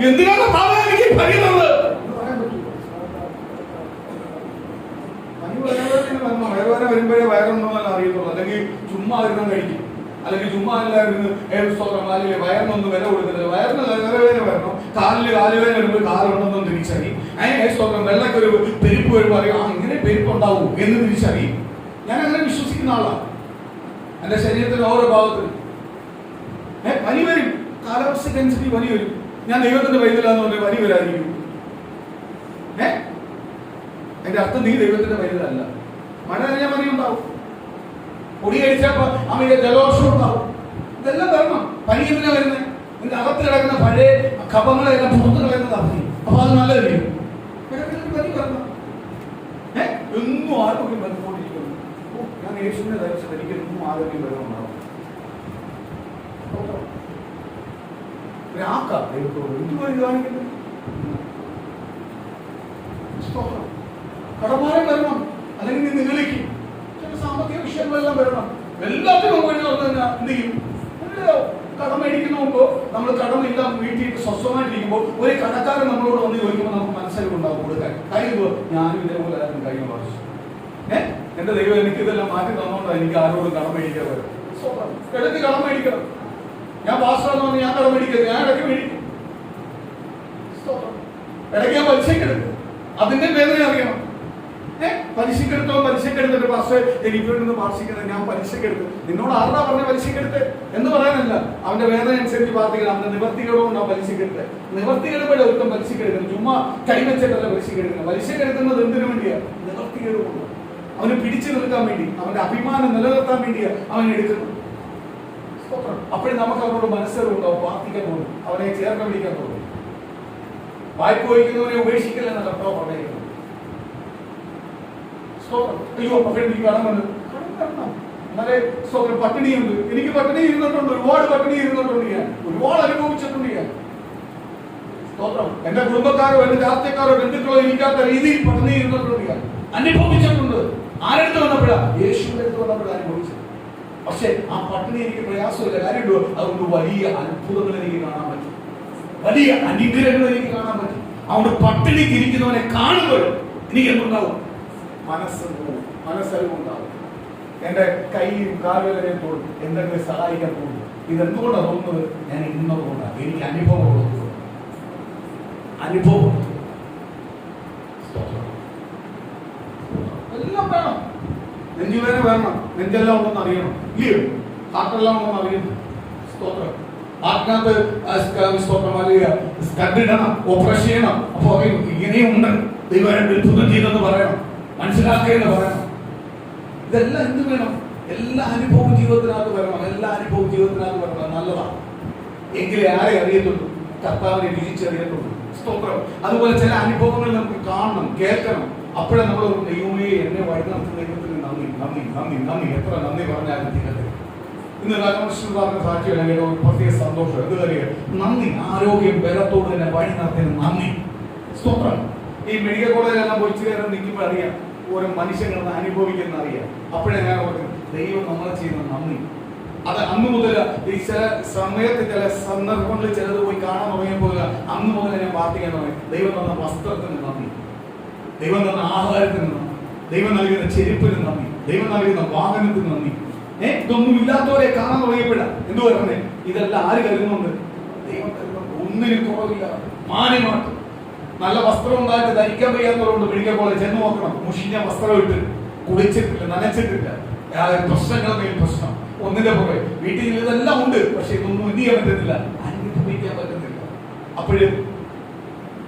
എന്തിനാണ് എനിക്ക് പറയുന്നത്? പനി വയറുവേദന വരുമ്പോഴേ വയറൊന്നുമല്ല അറിയത്തുള്ളൂ. അല്ലെങ്കിൽ ചുമ്മാ ഇരുന്ന് കഴിക്കും, അല്ലെങ്കിൽ ചുമ്മാ എല്ലാവരും അല്ലെങ്കിൽ വയറിനൊന്നും വില കൊടുക്കുന്നില്ല. വയറിന് വയറുവേദന വരണം, കാലുവേദന വരുമ്പോൾ കാലുണ്ടെന്നും തിരിച്ചറിയും. അതിന് വെള്ളക്കൊരു പെരുപ്പ് വരുമ്പോൾ അറിയാം, ഇങ്ങനെ പെരുപ്പുണ്ടാവും എന്ന് തിരിച്ചറിയും. ഞാൻ അങ്ങനെ വിശ്വസിക്കുന്ന ആളാണ്. എന്റെ ശരീരത്തിന്റെ ഓരോ ഭാഗത്തിനും പനി വരും, കാലാവസ്ഥക്കനുസരിച്ച് പനി വരും. ഞാൻ ദൈവത്തിന്റെ പൈതലാന്ന് പറഞ്ഞാൽ പനി വരാതിരിക്കും. എന്റെ അർത്ഥം നീ ദൈവത്തിന്റെ പൈതലല്ല. മഴ നനഞ്ഞാൽ പനി ഉണ്ടാവും, പൊടി അടിച്ചപ്പോ അമിത ജലദോഷം ഉണ്ടാവും. ഇതെല്ലാം വരണം. പനി എന്തിനാ വരുന്നത്? നിന്റെ അകത്ത് കിടക്കുന്ന പഴയ കഫങ്ങളെല്ലാം പുറത്ത് കളയുന്നതാണ് പനി. അപ്പൊ അത് നല്ലതല്ലേ? പനി വരണം. എന്നും ആരോഗ്യം വന്നുകൊണ്ടിരിക്കുന്നു. ഞാൻ യേശുവിനെ ധരിച്ചത് എനിക്കെന്നും ആരോഗ്യം വരുന്നുണ്ടാവും. ആക്കാം ദൈവത്തോട് എന്തുമായി കാണിക്കുന്നത്? കടമാരം വരണം, അല്ലെങ്കിൽ നീ നിലയ്ക്കും. ചില സാമ്പത്തിക വിഷയങ്ങളെല്ലാം വരണം. എല്ലാത്തിനും വഴി തന്നെ എന്ത് ചെയ്യും? കടം മേടിക്കുന്നുണ്ടോ? നമ്മൾ കടമില്ല വീട്ടിൽ സ്വസ്ഥമായിട്ടിരിക്കുമ്പോൾ ഒരു കടക്കാരൻ നമ്മളോട് വന്ന് ചോദിക്കുമ്പോൾ നമുക്ക് മനസ്സിലുണ്ടാവും കൊടുക്കാൻ. കഴിയുമ്പോ ഞാനും ഇതേപോലെ ആയിരുന്നു കഴിഞ്ഞ പ്രാവശ്യം. എന്റെ ദൈവം എനിക്ക് ഇതെല്ലാം മാറ്റി തന്നോണ്ടാണ് എനിക്ക് ആരോടും കടം മേടിക്കാൻ വരും. ഇടയ്ക്ക് കടം മേടിക്കണം. ഞാൻ പാസ്റ്ററാന്ന് പറഞ്ഞ് ഞാൻ കടം മേടിക്കരുത്. ഞാൻ ഇടയ്ക്ക് മേടിക്കും. ഇടയ്ക്ക് ഞാൻ പലിശക്കെടുക്കും. അതിന്റെ വേദന അറിയണം. പലിശക്കെടുത്തോ പലിശക്കെടുത്തിട്ട് പാസ്റ്റർ എനിക്ക് വേണ്ടി പാർശ്വിക്കുന്നത് ഞാൻ പലിശക്കെടുത്ത്. നിന്നോട് ആരുടെ പറഞ്ഞ പലിശക്കെടുത്ത് എന്ന് പറയാനല്ല, അവന്റെ വേദന അനുസരിച്ച് പ്രാർത്ഥിക്കണം. അവന്റെ നിവർത്തികളോട് പലിശക്കെടുത്ത്. നിവർത്തികളുടെ ഒരുത്തം പലിശക്കെടുക്കുന്നത് ചുമ്മാ കൈവച്ചിട്ടല്ല പലിശക്കെടുക്കുന്നത്. പലിശക്കെടുക്കുന്നത് എന്തിനു വേണ്ടിയാ? നിവർത്തികളുകൊണ്ട് അവന് പിടിച്ചു നിർത്താൻ വേണ്ടി, അവന്റെ അഭിമാനം നിലനിർത്താൻ വേണ്ടിയാ അവൻ എടുക്കുന്നത്. അപ്പോഴും നമുക്ക് അവനോട് മനസ്സറിവുണ്ടാവും, പ്രാർത്ഥിക്കാൻ തോന്നും, അവനെ ചേർന്ന് വിളിക്കാൻ തോന്നും. വായ്പ വഹിക്കുന്നവനെ ഉപേക്ഷിക്കില്ലെന്ന കർത്താവ് പറയുന്നത്. അയ്യോ പക്ഷേ എനിക്ക് കടം വന്നു, എന്നാലേ സ്വന്തം പട്ടിണിയുണ്ട്. എനിക്ക് പട്ടിണി ഇരുന്നിട്ടുണ്ട്, ഒരുപാട് പട്ടിണി ഇരുന്നിട്ടുണ്ട്. ഞാൻ ഒരുപാട് അനുഭവിച്ചിട്ടുണ്ട്. ഞാൻ എന്റെ കുടുംബക്കാരോ എന്റെ രാഷ്ട്രീയക്കാരോ ബന്ധുക്കളോ ഇരിക്കാത്ത രീതിയിൽ പട്ടിണി ഇരുന്നിട്ടുണ്ട്. ഞാൻ അനുഭവിച്ചിട്ടുണ്ട്. ആരെടുത്ത് വന്നപ്പോഴാ? യേശുവിന്റെ അടുത്ത് വന്നപ്പോഴാണ് അനുഭവിച്ചത്. പക്ഷെ ആ പട്ടിണി എനിക്ക് പ്രയാസമില്ല. കാര്യമുണ്ടോ? അതുകൊണ്ട് വലിയ അത്ഭുതങ്ങൾ എനിക്ക് കാണാൻ പറ്റും, വലിയ അനുഗ്രഹങ്ങൾ എനിക്ക് കാണാൻ പറ്റും. അതുകൊണ്ട് പട്ടിണിക്ക് ഇരിക്കുന്നവനെ കാണുമ്പോൾ എനിക്ക് എന്തുണ്ടാവും? മനസ്സറിവുണ്ടാവും. എന്റെ കൈയും കാലുകളെയും തോന്നും എന്തെങ്കിലും സഹായിക്കാൻ തോന്നും. ഇതെന്തുകൊണ്ടാണ് തോന്നുന്നത്? ഞാൻ ഇന്നതുകൊണ്ടാണ്. എനിക്ക് അനുഭവമുള്ളത്. അനുഭവം എല്ലാം വേണം. നെഞ്ചുവേദന വരണം, നെഞ്ചെല്ലാം ഉണ്ടെന്ന് അറിയണം, ഇല്ലയോ? ഹാർട്ടെല്ലാം ഉണ്ടെന്ന് അറിയണം. സ്തോത്രം. ഹാർട്ടിനകത്ത് സ്തോത്രം അല്ലെങ്കിൽ സ്കഡിടണം, ഓപ്പറേഷൻ ചെയ്യണം. അപ്പൊ ഇങ്ങനെയുണ്ട്, ദൈവം അത്ഭുതം ചെയ്തെന്ന് പറയണം, മനസ്സിലാക്കിയെന്ന് പറയണം. ഇതെല്ലാം എന്ത് വേണം? എല്ലാ അനുഭവവും ജീവിതത്തിനകത്ത് വരണം. എല്ലാ അനുഭവവും ജീവിതത്തിനകത്ത് വരണം. നല്ലതാണ്. എങ്കിലേ ആരെ അറിയത്തുള്ളൂ? കർത്താവിനെ രുചിച്ചറിയത്തുള്ളൂ. സ്തോത്രം. അതുപോലെ ചില അനുഭവങ്ങൾ നമുക്ക് കാണണം, കേൾക്കണം. അപ്പോഴേ നമ്മൾ ദൈവമേ എന്നെ വഴി നടത്തുന്ന ദൈവത്തിന് നന്ദി, നന്ദി, നന്ദി, നന്ദി. എത്ര നന്ദി പറഞ്ഞാലും തീരട്ടെ. ഇന്ന് രാമകൃഷ്ണൻ പറഞ്ഞ സാക്ഷിയാണ് എനിക്ക് ഒരു പ്രത്യേക സന്തോഷം. എന്ത് കാര്യം? നന്ദി. ആരോഗ്യം ബലത്തോട് തന്നെ വഴി നടത്തുന്ന നന്ദി. സ്തോത്രം. ഈ മെഡിക്കൽ കോളേജിലെല്ലാം പോയി ഇച്ചിരി നേരം നിൽക്കുമ്പോൾ അറിയാം ഓരോ മനുഷ്യങ്ങൾ അനുഭവിക്കുന്ന അറിയാം. അപ്പോഴേ ഞാൻ ഓർക്കുന്നത് ദൈവം നമ്മളെ ചെയ്യുന്ന നന്ദി. അത് അന്ന് മുതൽ ഈ ചില സമയത്ത് ചില സന്ദർഭങ്ങളിൽ ചിലത് പോയി കാണാൻ തുടങ്ങിയപ്പോൾ അന്ന് മുതൽ ഞാൻ പ്രാർത്ഥിക്കാൻ തുടങ്ങി. ദൈവം തന്ന വസ്ത്രത്തിന് നന്ദി, ദൈവം തന്ന ആഹാരത്തിന് നന്ദി, ദൈവം നൽകുന്ന ചെരുപ്പിന് നന്ദി, ദൈവം നൽകുന്ന വാഹനത്തിന് നന്ദി. ഇതൊന്നും ഇല്ലാത്തവരെ കാണാൻ തുടങ്ങിയപ്പോഴാണ് എന്തു പറയുന്നത്? ഇതെല്ലാം ആര് കരുതുന്നുണ്ട്? ദൈവം കരുതുന്നുണ്ട്. ഒന്നിനും കുറവില്ല. മാന്യമായിട്ട് നല്ല വസ്ത്രം ഉണ്ടായിട്ട് ധരിക്കാൻ വയ്യാത്തവരുണ്ട്. മെഡിക്കൽ കോളേജ് ചെന്ന് നോക്കണം. മുഷിഞ്ഞ വസ്ത്രം ഇട്ട് കുളിച്ചിട്ടില്ല, നനച്ചിട്ടില്ല. പ്രശ്നങ്ങൾ മേൽ പ്രശ്നം ഒന്നിന്റെ പുറകെ. വീട്ടിൽ ഇതെല്ലാം ഉണ്ട്, പക്ഷെ ഇതൊന്നും എന്ത് ചെയ്യാൻ പറ്റുന്നില്ല, അനുഭവിക്കാൻ പറ്റുന്നില്ല. അപ്പോഴും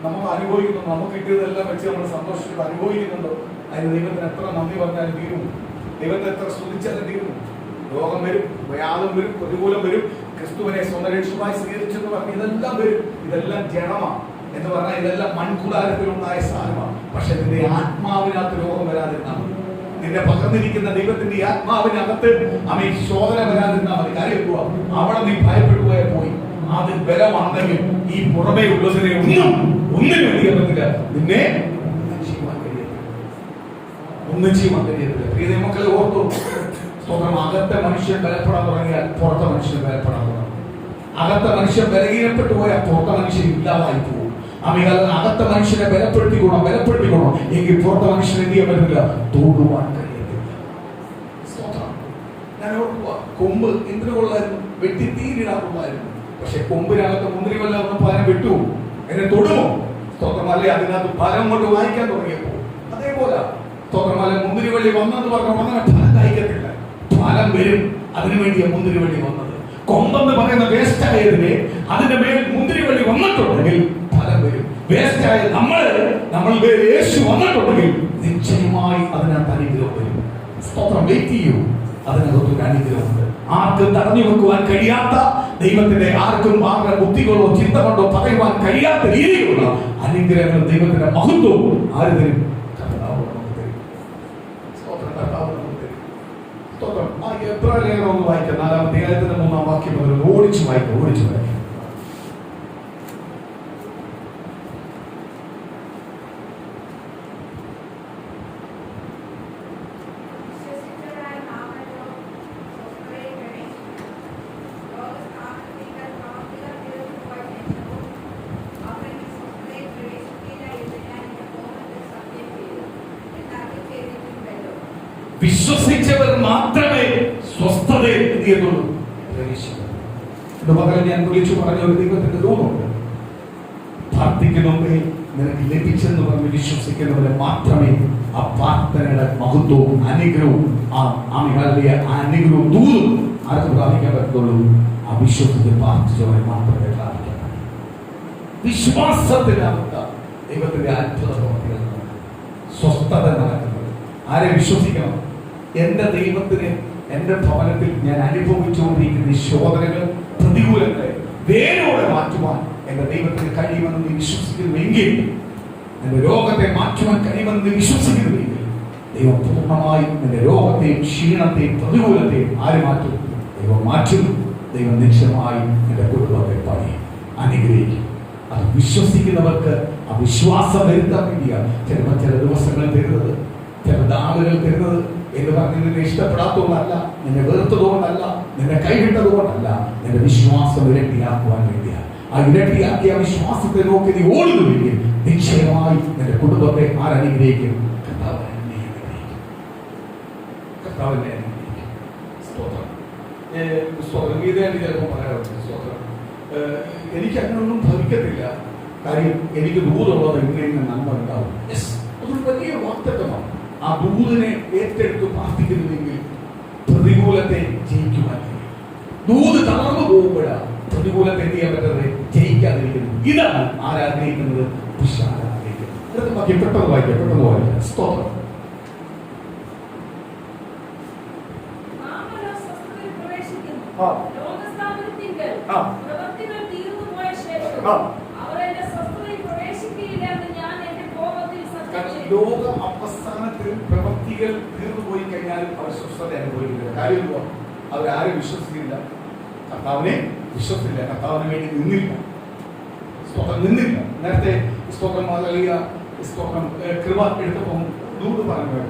നമ്മൾ അനുഭവിക്കുന്നു. നമുക്ക് കിട്ടിയതെല്ലാം വെച്ച് നമ്മൾ സന്തോഷിച്ചിട്ട് അനുഭവിക്കുന്നുണ്ടോ? അതിന് ദൈവത്തിന് എത്ര നന്ദി പറഞ്ഞാലും തീരുമോ? ദൈവത്തെ എത്ര സ്തുതിച്ചാലും തീരുമോ? രോഗം വരും, വ്യാധം വരും, പ്രതികൂലം വരും. ക്രിസ്തുവിനെ സ്വന്തം രക്ഷമായി സ്വീകരിച്ചെന്ന് പറഞ്ഞ് ഇതെല്ലാം വരും. ഇതെല്ലാം ജഡമാണ് എന്ന് പറഞ്ഞാൽ ഇതെല്ലാം മൺകൂടാരത്തിലുണ്ടായ സാധനമാണ്. പക്ഷെ നിന്റെ ആത്മാവിനകത്ത് രോഗം വരാതിരുന്നാൽ മതി. നിന്റെ പകർന്നിരിക്കുന്ന ദൈവത്തിന്റെ ആത്മാവിനകത്ത് അമ്മ ശോധന വരാതിരുന്നാൽ മതി. കാര്യം എന്തുവാ? അവിടെ നീ ഭയപ്പെട്ടു പോയാൽ പോയി. അത് ബലമാണെങ്കിൽ ഈ പുറമേ ഉള്ളതിനെ ഒന്നിനും അറിയാൻ പറ്റില്ല. നിന്നെ ഒന്നും ചെയ്യാൻ കഴിയത്തില്ല. പ്രിയ മക്കളെ ഓർത്തു. സ്വന്തം അകത്തെ മനുഷ്യൻ ബലപ്പെടാൻ തുടങ്ങിയാൽ പുറത്തെ മനുഷ്യൻ ബലപ്പെടാൻ തുടങ്ങും. അകത്തെ മനുഷ്യൻ ബലഹീനപ്പെട്ടു പോയാൽ പുറത്തെ മനുഷ്യൻ ഇല്ലാതായി പോകും. അകത്തെ മനുഷ്യനെ ബലപ്പെടുത്തിക്കോണം എങ്കിൽ പുറത്തെ മനുഷ്യനെ എന്ത് ചെയ്യാൻ പറ്റില്ല, തോടുവാൻ കഴിയത്തില്ല. ഞാൻ ഓർക്കുക, കൊമ്പ് എന്തിനു കൊള്ളായിരുന്നു? വെട്ടി തീരിടാറുള്ളായിരുന്നു. പക്ഷെ കൊമ്പിനകത്ത് മുന്തിരി വല്ല ഒന്നും ഫലം വിട്ടു എന്നെ തൊടുമോ? സ്തോത്രമല്ലേ, അതിനകത്ത് ഫലം കൊണ്ട് വായിക്കാൻ തുടങ്ങിയപ്പോ അതേപോലെ സ്തോത്രമല്ല മുന്തിരിവള്ളി വന്നെന്ന് പറഞ്ഞ ഉടനെ ഫലം കഴിക്കത്തില്ല. ഫലം വരും. അതിനുവേണ്ടിയാ മുന്തിരിവള്ളി വന്നത്. കൊമ്പെന്ന് പറയുന്ന വേസ്റ്റായതിനെ അതിന്റെ മേൽ മുന്തിരിവള്ളി വന്നിട്ടുണ്ടെങ്കിൽ ഫലം വരും. വേസ്റ്റായ നമ്മൾ യേശു വന്നിട്ടുണ്ടെങ്കിൽ നിശ്ചയമായി അതിനകത്ത് അനുഗ്രഹം വരും. സ്തോത്രം. വെയിറ്റ് ചെയ്യൂ, അതിനകത്തൊരു അനുഗ്രഹമുണ്ട്. ആർക്കും തടഞ്ഞു വെക്കുവാൻ കഴിയാത്ത, ദൈവത്തിന്റെ ആർക്കും ആരുടെ ബുദ്ധികളോ ചിന്ത കൊണ്ടോ പറയുവാൻ കഴിയാത്ത രീതിയിലുള്ള അനുഗ്രഹങ്ങളും ദൈവത്തിന്റെ മഹത്വവും ആര് തരും? കർത്താവ് നമുക്ക് തരും. സ്തോത്രം. കർത്താവ് നമുക്ക് തരും. സ്തോത്രം. ആ എബ്രായ ലേഖനം ഒന്ന് വായിക്കാം. 4-ാം അധ്യായത്തിന്റെ 3-ാം വാക്യം മുതൽ ഓടിച്ചു വായിക്കാം. വിശ്വസിച്ചവർ മാത്രമേ സ്വസ്ഥതയിൽ എത്തിയതുള്ളൂ. പകരം ഞാൻ വിളിച്ചു പറഞ്ഞ ഒരു ദൈവത്തിന്റെ ദൂതമുണ്ട്. പ്രാർത്ഥിക്കുന്നവരെ നിനക്ക് ലഭിച്ചെന്ന് പറഞ്ഞ് വിശ്വസിക്കുന്നവരെ മാത്രമേ ആ പ്രാർത്ഥനയുടെ മഹത്വവും അനുഗ്രഹവും ആ അനുഗ്രഹവും ദൂതും ആർക്ക് പ്രാപിക്കാൻ പറ്റത്തുള്ളൂ? ആ വിശ്വസിച്ച് പ്രാർത്ഥിച്ചവരെ മാത്രമേ പ്രാപിക്കാൻ പറ്റൂ. വിശ്വാസത്തിനകത്ത ദൈവത്തിന്റെ അത്ഭുത പ്രവർത്തികൾ സ്വസ്ഥത നടക്കുന്നത്. ആരെ വിശ്വസിക്കണം? എന്റെ ദൈവത്തിന് എന്റെ ഭവനത്തിൽ ഞാൻ അനുഭവിച്ചുകൊണ്ടിരിക്കുന്ന ഈ ശോധനകൾ, പ്രതികൂലങ്ങളെ വേരോടെ മാറ്റുവാൻ എന്റെ ദൈവത്തിന് കഴിയുമെന്ന് നീ വിശ്വസിക്കുന്നുവെങ്കിൽ, എന്റെ രോഗത്തെ മാറ്റുവാൻ കഴിയുമെന്ന് നീ വിശ്വസിക്കുന്നുവെങ്കിൽ, ദൈവം പൂർണ്ണമായും എന്റെ രോഗത്തെയും ക്ഷീണത്തെയും പ്രതികൂലത്തെയും ആര് മാറ്റും? ദൈവം മാറ്റും. ദൈവം നിശ്ചയമായും എന്റെ കുടുംബത്തെ പണി അനുഗ്രഹിക്കും. അത് വിശ്വസിക്കുന്നവർക്ക് ആ വിശ്വാസം വരുത്താൻ വേണ്ടിയാണ് ചിലപ്പോൾ ചില ദിവസങ്ങൾ തരുന്നത്, ചില നാളുകൾ തരുന്നത് എന്ന് പറഞ്ഞ് നിന്നെ ഇഷ്ടപ്പെടാത്തതുകൊണ്ടല്ല, നിന്നെ വെറുത്തതുകൊണ്ടല്ല, നിന്നെ കൈവിട്ടതുകൊണ്ടല്ല, നിന്റെ വിശ്വാസം ഇരട്ടിയാക്കുവാൻ വേണ്ടിയാണ്. ആ ഇരട്ടിയാക്കിയ വിശ്വാസത്തെ നോക്കി നീ ഓടുന്നുവെങ്കിൽ നിശ്ചയമായി നിന്റെ കുടുംബത്തെ ആരനുഗ്രഹിക്കും? കർത്താവിനെ അനുഗ്രഹിക്കും. കർത്താവിനെ അനുഗ്രഹിക്കും. സ്തോത്രം. ഗീതയിൽ ചിലപ്പോൾ പറയാറുണ്ട്, സ്തോത്രം, എനിക്ക് അങ്ങനൊന്നും ഭവിക്കത്തില്ല, കാര്യം എനിക്ക് ദൂരമുള്ളത് ഇങ്ങനെ നന്മ ഉണ്ടാവും. അതൊരു വലിയ വാക്തത്വമാണ്. ആ ദൂതിനെ ഏറ്റെടുത്ത് പ്രാർത്ഥിക്കുന്നുവെങ്കിൽ പ്രതികൂലത്തെ ജയിക്കുവാൻ കഴിയും. ദൂത് തളർന്നു പോകുമ്പോഴാണ് പ്രതികൂലത്തെ എന്ത് ചെയ്യാൻ പറ്റുന്നത്? ജയിക്കാതിരിക്കുന്നത്. ഇതാണ് ആരാഗ്രഹിക്കുന്നത്? ആഗ്രഹിക്കുന്നത്. പെട്ടെന്ന് വായിക്കാം. സ്തോത്രം. ലോക അവസാനത്തിൽ പ്രവൃത്തികൾ തീർന്നുപോയി കഴിഞ്ഞാൽ അവർ സ്വസ്ഥത അനുഭവിക്കില്ല. കാര്യം അവരാരും വിശ്വസിക്കില്ല, കർത്താവിനെ വിശ്വസിക്കില്ല, കർത്താവിന് വേണ്ടി നിന്നില്ല. നേരത്തെ സ്തോത്രം സ്തോത്രം കൃപ എടുത്തപ്പോൾ ദൂത് പറഞ്ഞു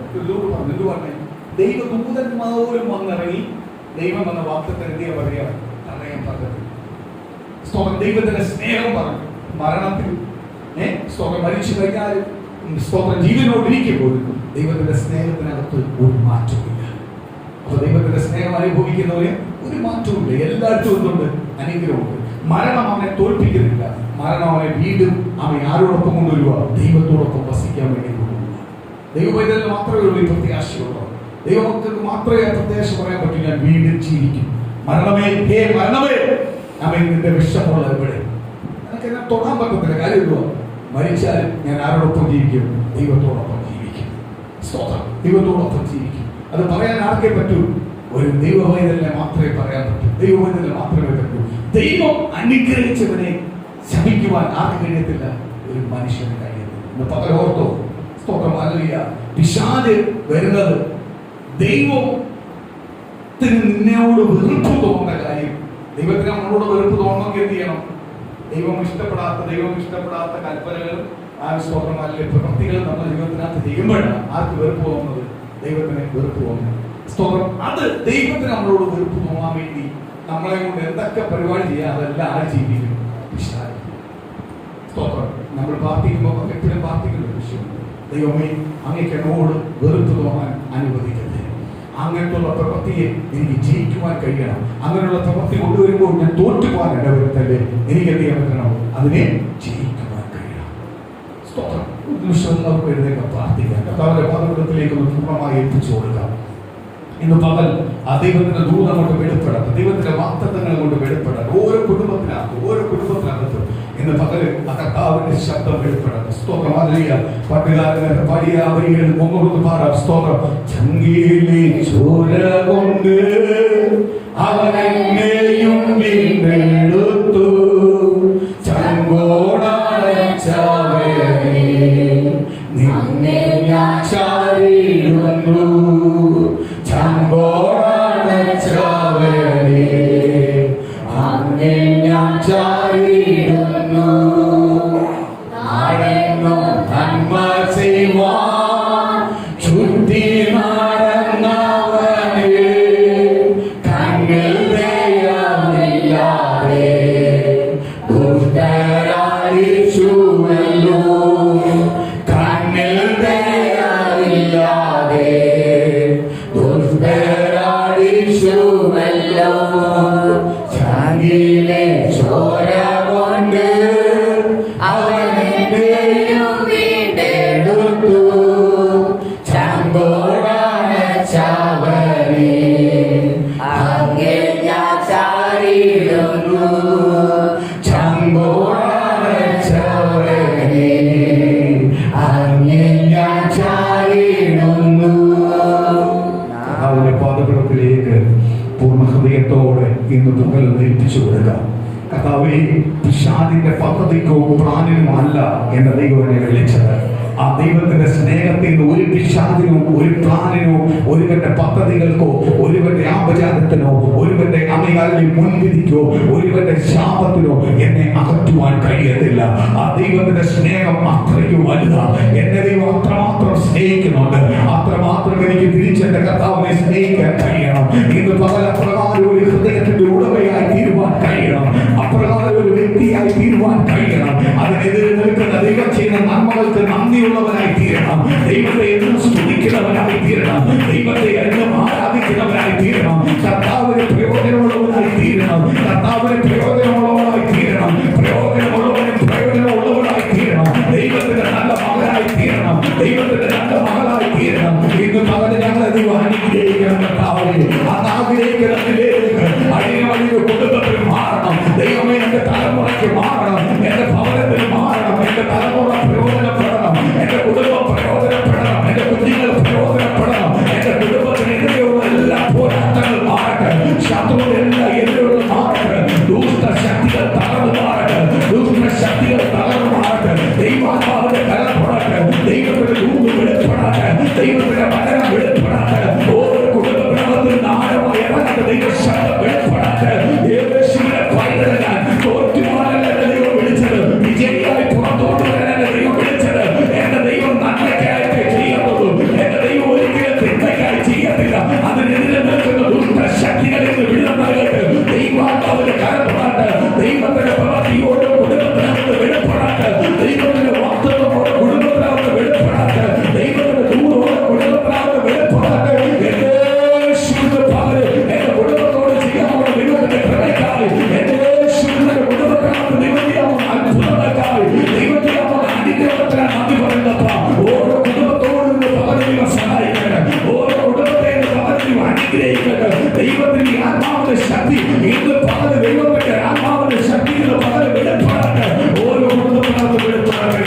എന്ത് പറഞ്ഞു? ദൈവദൂതന്മാരും വന്നിറങ്ങി ദൈവം വന്ന വാക്തത്തിന് എന്തിയാ പറയുക? അറിയാൻ പദ്ധതി. സ്തോത്രം. ദൈവത്തിന്റെ സ്നേഹം പറഞ്ഞു. മരണത്തിൽ സ്തോത്രം മരിച്ചു കഴിഞ്ഞാൽ സ്തോത്രം ജീവനോടിരിക്കുമ്പോൾ ദൈവത്തിന്റെ സ്നേഹത്തിനകത്ത് ഒരു മാറ്റമില്ല. അപ്പൊ ദൈവത്തിന്റെ സ്നേഹം അനുഭവിക്കുന്നവരെ ഒരു മാറ്റവും ഇല്ല. എല്ലായിടത്തും എന്തുണ്ട്? അനുഗ്രഹമുണ്ട്. മരണം അവനെ തോൽപ്പിക്കുന്നില്ല. മരണം അവനെ വീണ്ടും അവൻ ആരോടൊപ്പം കൊണ്ടുവരുക? ദൈവത്തോടൊപ്പം വസിക്കാൻ വേണ്ടി കൊണ്ടുവരിക. ദൈവപൈതലിന് മാത്രമേ ഉള്ളൂ ഈ പ്രത്യാശയുള്ളൂ. ദൈവമക്കൾക്ക് മാത്രമേ പ്രത്യാശ പറയാൻ പറ്റൂ, ഞാൻ വീണ്ടും ജീവിക്കും. മരണമേ, ഹേ മരണമേ, അവൻ നിന്റെ വിഷമുള്ള എവിടെ? എനിക്ക് എന്നെ തൊടാൻ പറ്റത്തില്ല. കാര്യമുള്ളൂ, മരിച്ചാൽ ഞാൻ ആരോടൊപ്പം ജീവിക്കും? ദൈവത്തോടൊപ്പം ജീവിക്കും. സ്തോത്രം. ദൈവത്തോടൊപ്പം ജീവിക്കും. അത് പറയാൻ ആർക്കേ പറ്റൂ? ഒരു ദൈവവൈതലിനെ മാത്രമേ പറയാൻ പറ്റൂ. ദൈവവൈതലിനെ മാത്രമേ പറ്റൂ. ദൈവം അനുഗ്രഹിച്ചവനെ ശപിക്കുവാൻ ആർക്ക് കഴിയത്തില്ല? ഒരു മനുഷ്യന് കഴിയത്തില്ല. പകരം ഓർത്തോ, സ്തോത്രം. ഹല്ലേലൂയ. പിശാച് വരുന്നത് ദൈവത്തിന് നിന്നോട് വെറുപ്പ് തോന്നുന്ന കാര്യം. ദൈവത്തിന് നമ്മളോട് വെറുപ്പ് തോന്നണമെങ്കിൽ എന്ത് ചെയ്യണം? ദൈവം ഇഷ്ടപ്പെടാത്ത കൽപ്പനകൾ, ആ സ്തോത്രമാരിലെ പ്രവൃത്തികൾ നമ്മൾ ദൈവത്തിനകത്ത് ചെയ്യുമ്പോഴാണ് ആർക്ക് വെറുപ്പ് തോന്നുന്നത്? ദൈവത്തിന് വെറുപ്പ് തോന്നുന്നത്. സ്തോത്രം. അത് ദൈവത്തിന് നമ്മളോട് വെറുപ്പ് തോന്നാൻ വേണ്ടി നമ്മളെ കൊണ്ട് എന്തൊക്കെ പരിപാടി ചെയ്യാം അതെല്ലാം ആര് ജീവിക്കും? സ്തോത്രം. നമ്മൾ പ്രാർത്ഥിക്കുമ്പോൾ എപ്പോഴും പ്രാർത്ഥിക്കുന്ന ഒരു വിഷയമുണ്ട്. ദൈവമേ, അങ്ങേക്ക് എന്നോട് വെറുപ്പ് തോന്നാൻ അനുവദിക്കട്ടെ. അങ്ങനെയുള്ള പ്രവൃത്തിയെ എനിക്ക് ജയിക്കുവാൻ കഴിയണം. അങ്ങനെയുള്ള പ്രവൃത്തി കൊണ്ടുവരുമ്പോൾ ഞാൻ തോറ്റുപോകാൻ ഇടവരുത്തല്ലേ. എനിക്ക് എന്ത് ചെയ്യാൻ പറ്റണം? അതിനെ ജയിക്കുവാൻ കഴിയണം. സ്തോത്രം. ഒരു നിമിഷം നമുക്ക് എഴുന്നേൽക്കാം, പ്രാർത്ഥിക്കാം. കർത്താവിന്റെ പാദപീഠത്തിലേക്ക് ഒന്ന് പൂർണ്ണമായി ഏൽപ്പിച്ചു കൊടുക്കാം. ഇന്ന് പകൽ ആ ദൈവത്തിന്റെ ദൂതം കൊണ്ട് വെളിപ്പെടാം, ദൈവത്തിന്റെ വാഗ്ദത്തങ്ങൾ കൊണ്ട് വെളിപ്പെടാം. ഓരോ കുടുംബത്തിനകത്ത് ഇന്ന് പകല് ആ കർത്താവിന്റെ ശബ്ദം വെളിപ്പെടാം. സ്തോത്രം. ഹല്ലേലൂയ. പട്ടുകാരന്റെ പടിയ വരികൾ ഒന്നുകൊണ്ട് പാടാം. സ്തോത്രം. ചങ്കിയിലെ ചോര കൊണ്ട് യേശുവല്ലോ ചാകിലെ ചോര കൊണ്ട് അവനെയും വീണ്ടെടുത്തു ചങ്കോടാന ചാവനെ അങ്ങേ ഞാൻ ചാരിടുന്നു ചങ്കോടാന ചാവനെ അങ്ങേ ഞാൻ ചാരിടുന്നു. അവന്റെ പാദപീഠത്തിലേക്ക് പൂർണ്ണ ഹൃദയത്തോടെ ഇന്ന് പകൽ ഏൽപ്പിച്ചു കൊടുക്കാം. കർത്താവേ, പിശാചിന്റെ പദ്ധതിക്കോ പ്ലാനിനുമല്ല എന്റെ ദൈവം എന്നെ വിളിച്ചത്. ആ ദൈവത്തിന്റെ സ്നേഹത്തിൽ നിന്ന് ഒരു പിശാചിനോ ഒരു പ്ലാനിനോ ഒരുവന്റെ പദ്ധതികൾക്കോ ഒരുവന്റെ ആപചാരത്തിനോ ഒരുവന്റെ അമികാലിൽ മുൻവിധിക്കോ ഒരുവന്റെ ശാപത്തിനോ എന്നെ അകറ്റുവാൻ കഴിയത്തില്ല. ആ ദൈവത്തിന്റെ സ്നേഹം അത്രയ്ക്ക് വലുതാണ്. എന്നെ ദൈവം അത്രമാത്രം സ്നേഹിക്കുന്നുണ്ട്. അത്രമാത്രം എനിക്ക് തിരിച്ചെന്റെ കർത്താവിനെ സ്നേഹിക്കാൻ കഴിയണം. ഇന്ന് പകൽ അപ്രകാരം ഒരു ഹൃദയത്തിന്റെ ഉടമയായി തീരുവാൻ കഴിയണം. അപ്രകാരം ഒരു വ്യക്തിയായി തീരുവാൻ കഴിയണം. അതിനെതിരെ നിൽക്കുന്ന ദൈവം ചെയ്യുന്ന നന്മകൾക്ക് നന്ദിയുള്ളവരായി തീരണം. ദൈവത്തെ എന്നും സ്തുതിക്കുന്നവരായി തീരണം. ദൈവത്തെ എന്നും ആരാധിക്കുന്നവരായി തീരണം. കർത്താവിന് പ്രയോജനമുള്ളവരായി തീരണം. കർത്താവിന് പ്രയോജനമുള്ളവരായി തീരണം. പ്രയോജനമുള്ളവരും പ്രയോജനമുള്ളവരായി തീരണം. ദൈവത്തിന്റെ നല്ല മകനായി തീരണം. ദൈവത്തിന്റെ നല്ല മകളായി തീരണം. ഇന്ന് മകനെ ഞങ്ങളെ ദൈവം അനുഗ്രഹിക്കണം. കർത്താവേ, അത് ആഗ്രഹിക്കുന്നതിലേക്ക് അടിയവരുടെ കുടുംബത്തിൽ മാറണം. ദൈവമേ, എന്റെ തലമുറയ്ക്ക് മാറണം. എന്റെ ഭവനത്തിൽ മാറണം. എന്റെ തലമുറ പ്രയോജനപ്പെടണം. എന്റെ കുടുംബം പ്രയോജനപ്പെടണം. എന്റെ കുഞ്ഞുങ്ങൾ പ്രയോജനപ്പെടണം. എന്റെ കുടുംബത്തിനെതിരെയുള്ള എല്ലാ പോരാട്ടങ്ങൾ മാറട്ടെ. ശത്രുവിനെല്ലാം എതിരെയുള്ള മാറട്ടെ. ദുഷ്ട ശക്തികൾ തകർന്നു മാറട്ടെ. ദുഷ്ട ശക്തികൾ തകർന്നു മാറട്ടെ. ദൈവാത്മാവിന്റെ കലപ്പെടട്ടെ. ദൈവത്തിന്റെ ദൂത് വെളിപ്പെടട്ടെ. ദൈവത്തിന്റെ വചനം വെളിപ്പെടട്ടെ. ഓരോ കുടുംബത്തിൽ ആഴമായി ഇറങ്ങട്ടെ. ദൈവശബ്ദം വെളിപ്പെടട്ടെ. യേശുവിനെ പൈതലാൻ തോറ്റുമാനല്ല ദൈവം വിളിച്ചത്. വിജയിയായി പുറത്തോട്ട് വരാൻ ദൈവം വിളിച്ചത്. എന്റെ ദൈവം നന്മയ്ക്കായി ചെയ്യുന്നുള്ളൂ. എന്റെ ദൈവം ഒരിക്കലും തിന്മയ്ക്കായി ചെയ്യത്തില്ല. അതിനെതിരെ നിൽക്കുന്ന ദുഷ്ട ശക്തികളിൽ നിന്ന് വിടുതൽ നൽകട്ടെ. ദൈവാത്മാവിന്റെ കരപ്പെടട്ടെ. ദൈവത്തിന്റെ പ്രവൃത്തിയോട് കുടുംബത്തിനകത്ത് വെളിപ്പെടട്ടെ. ദൈവത്തിന്റെ വാസ്തവത്തോട് കുടുംബത്തിനകത്ത് വെളിപ്പെടട്ടെ. ദൈവത്തിന്റെ ദൂരോട് കുടുംബത്തിനകത്ത് വെളിപ്പെടട്ടെ. യേശുവിന്റെ പകല് എന്റെ കുടുംബത്തോട് ചെയ്യാവുന്ന ദൈവത്തിന്റെ കൃപയ്ക്കായി, എന്റെ യേശുവിന്റെ കുടുംബത്തിനകത്ത് ദൈവത്തിയാവുന്ന അത്ഭുതങ്ങൾക്കായി, ദൈവത്തിയാവുന്ന അനുഗ്രഹത്തിന് നന്ദി പറയുന്നപ്പ ഓരോ കുടുംബത്തോടും പകല് ദൈവം സഹായിക്കണം. ഓരോ കുടുംബത്തെയും പകല് ദൈവം അനുഗ്രഹിക്കണം. ദൈവത്തിന്റെ ആത്മാവിന്റെ ശക്തി ഇന്ന് പകല് ദൈവത്തിന്റെ ആത്മാവിന്റെ ശക്തി ഇന്ന് പകല് വെളിപ്പെടട്ടെ. ഓരോ കുടുംബത്തിനകത്ത് വെളിപ്പെടട്ടെ.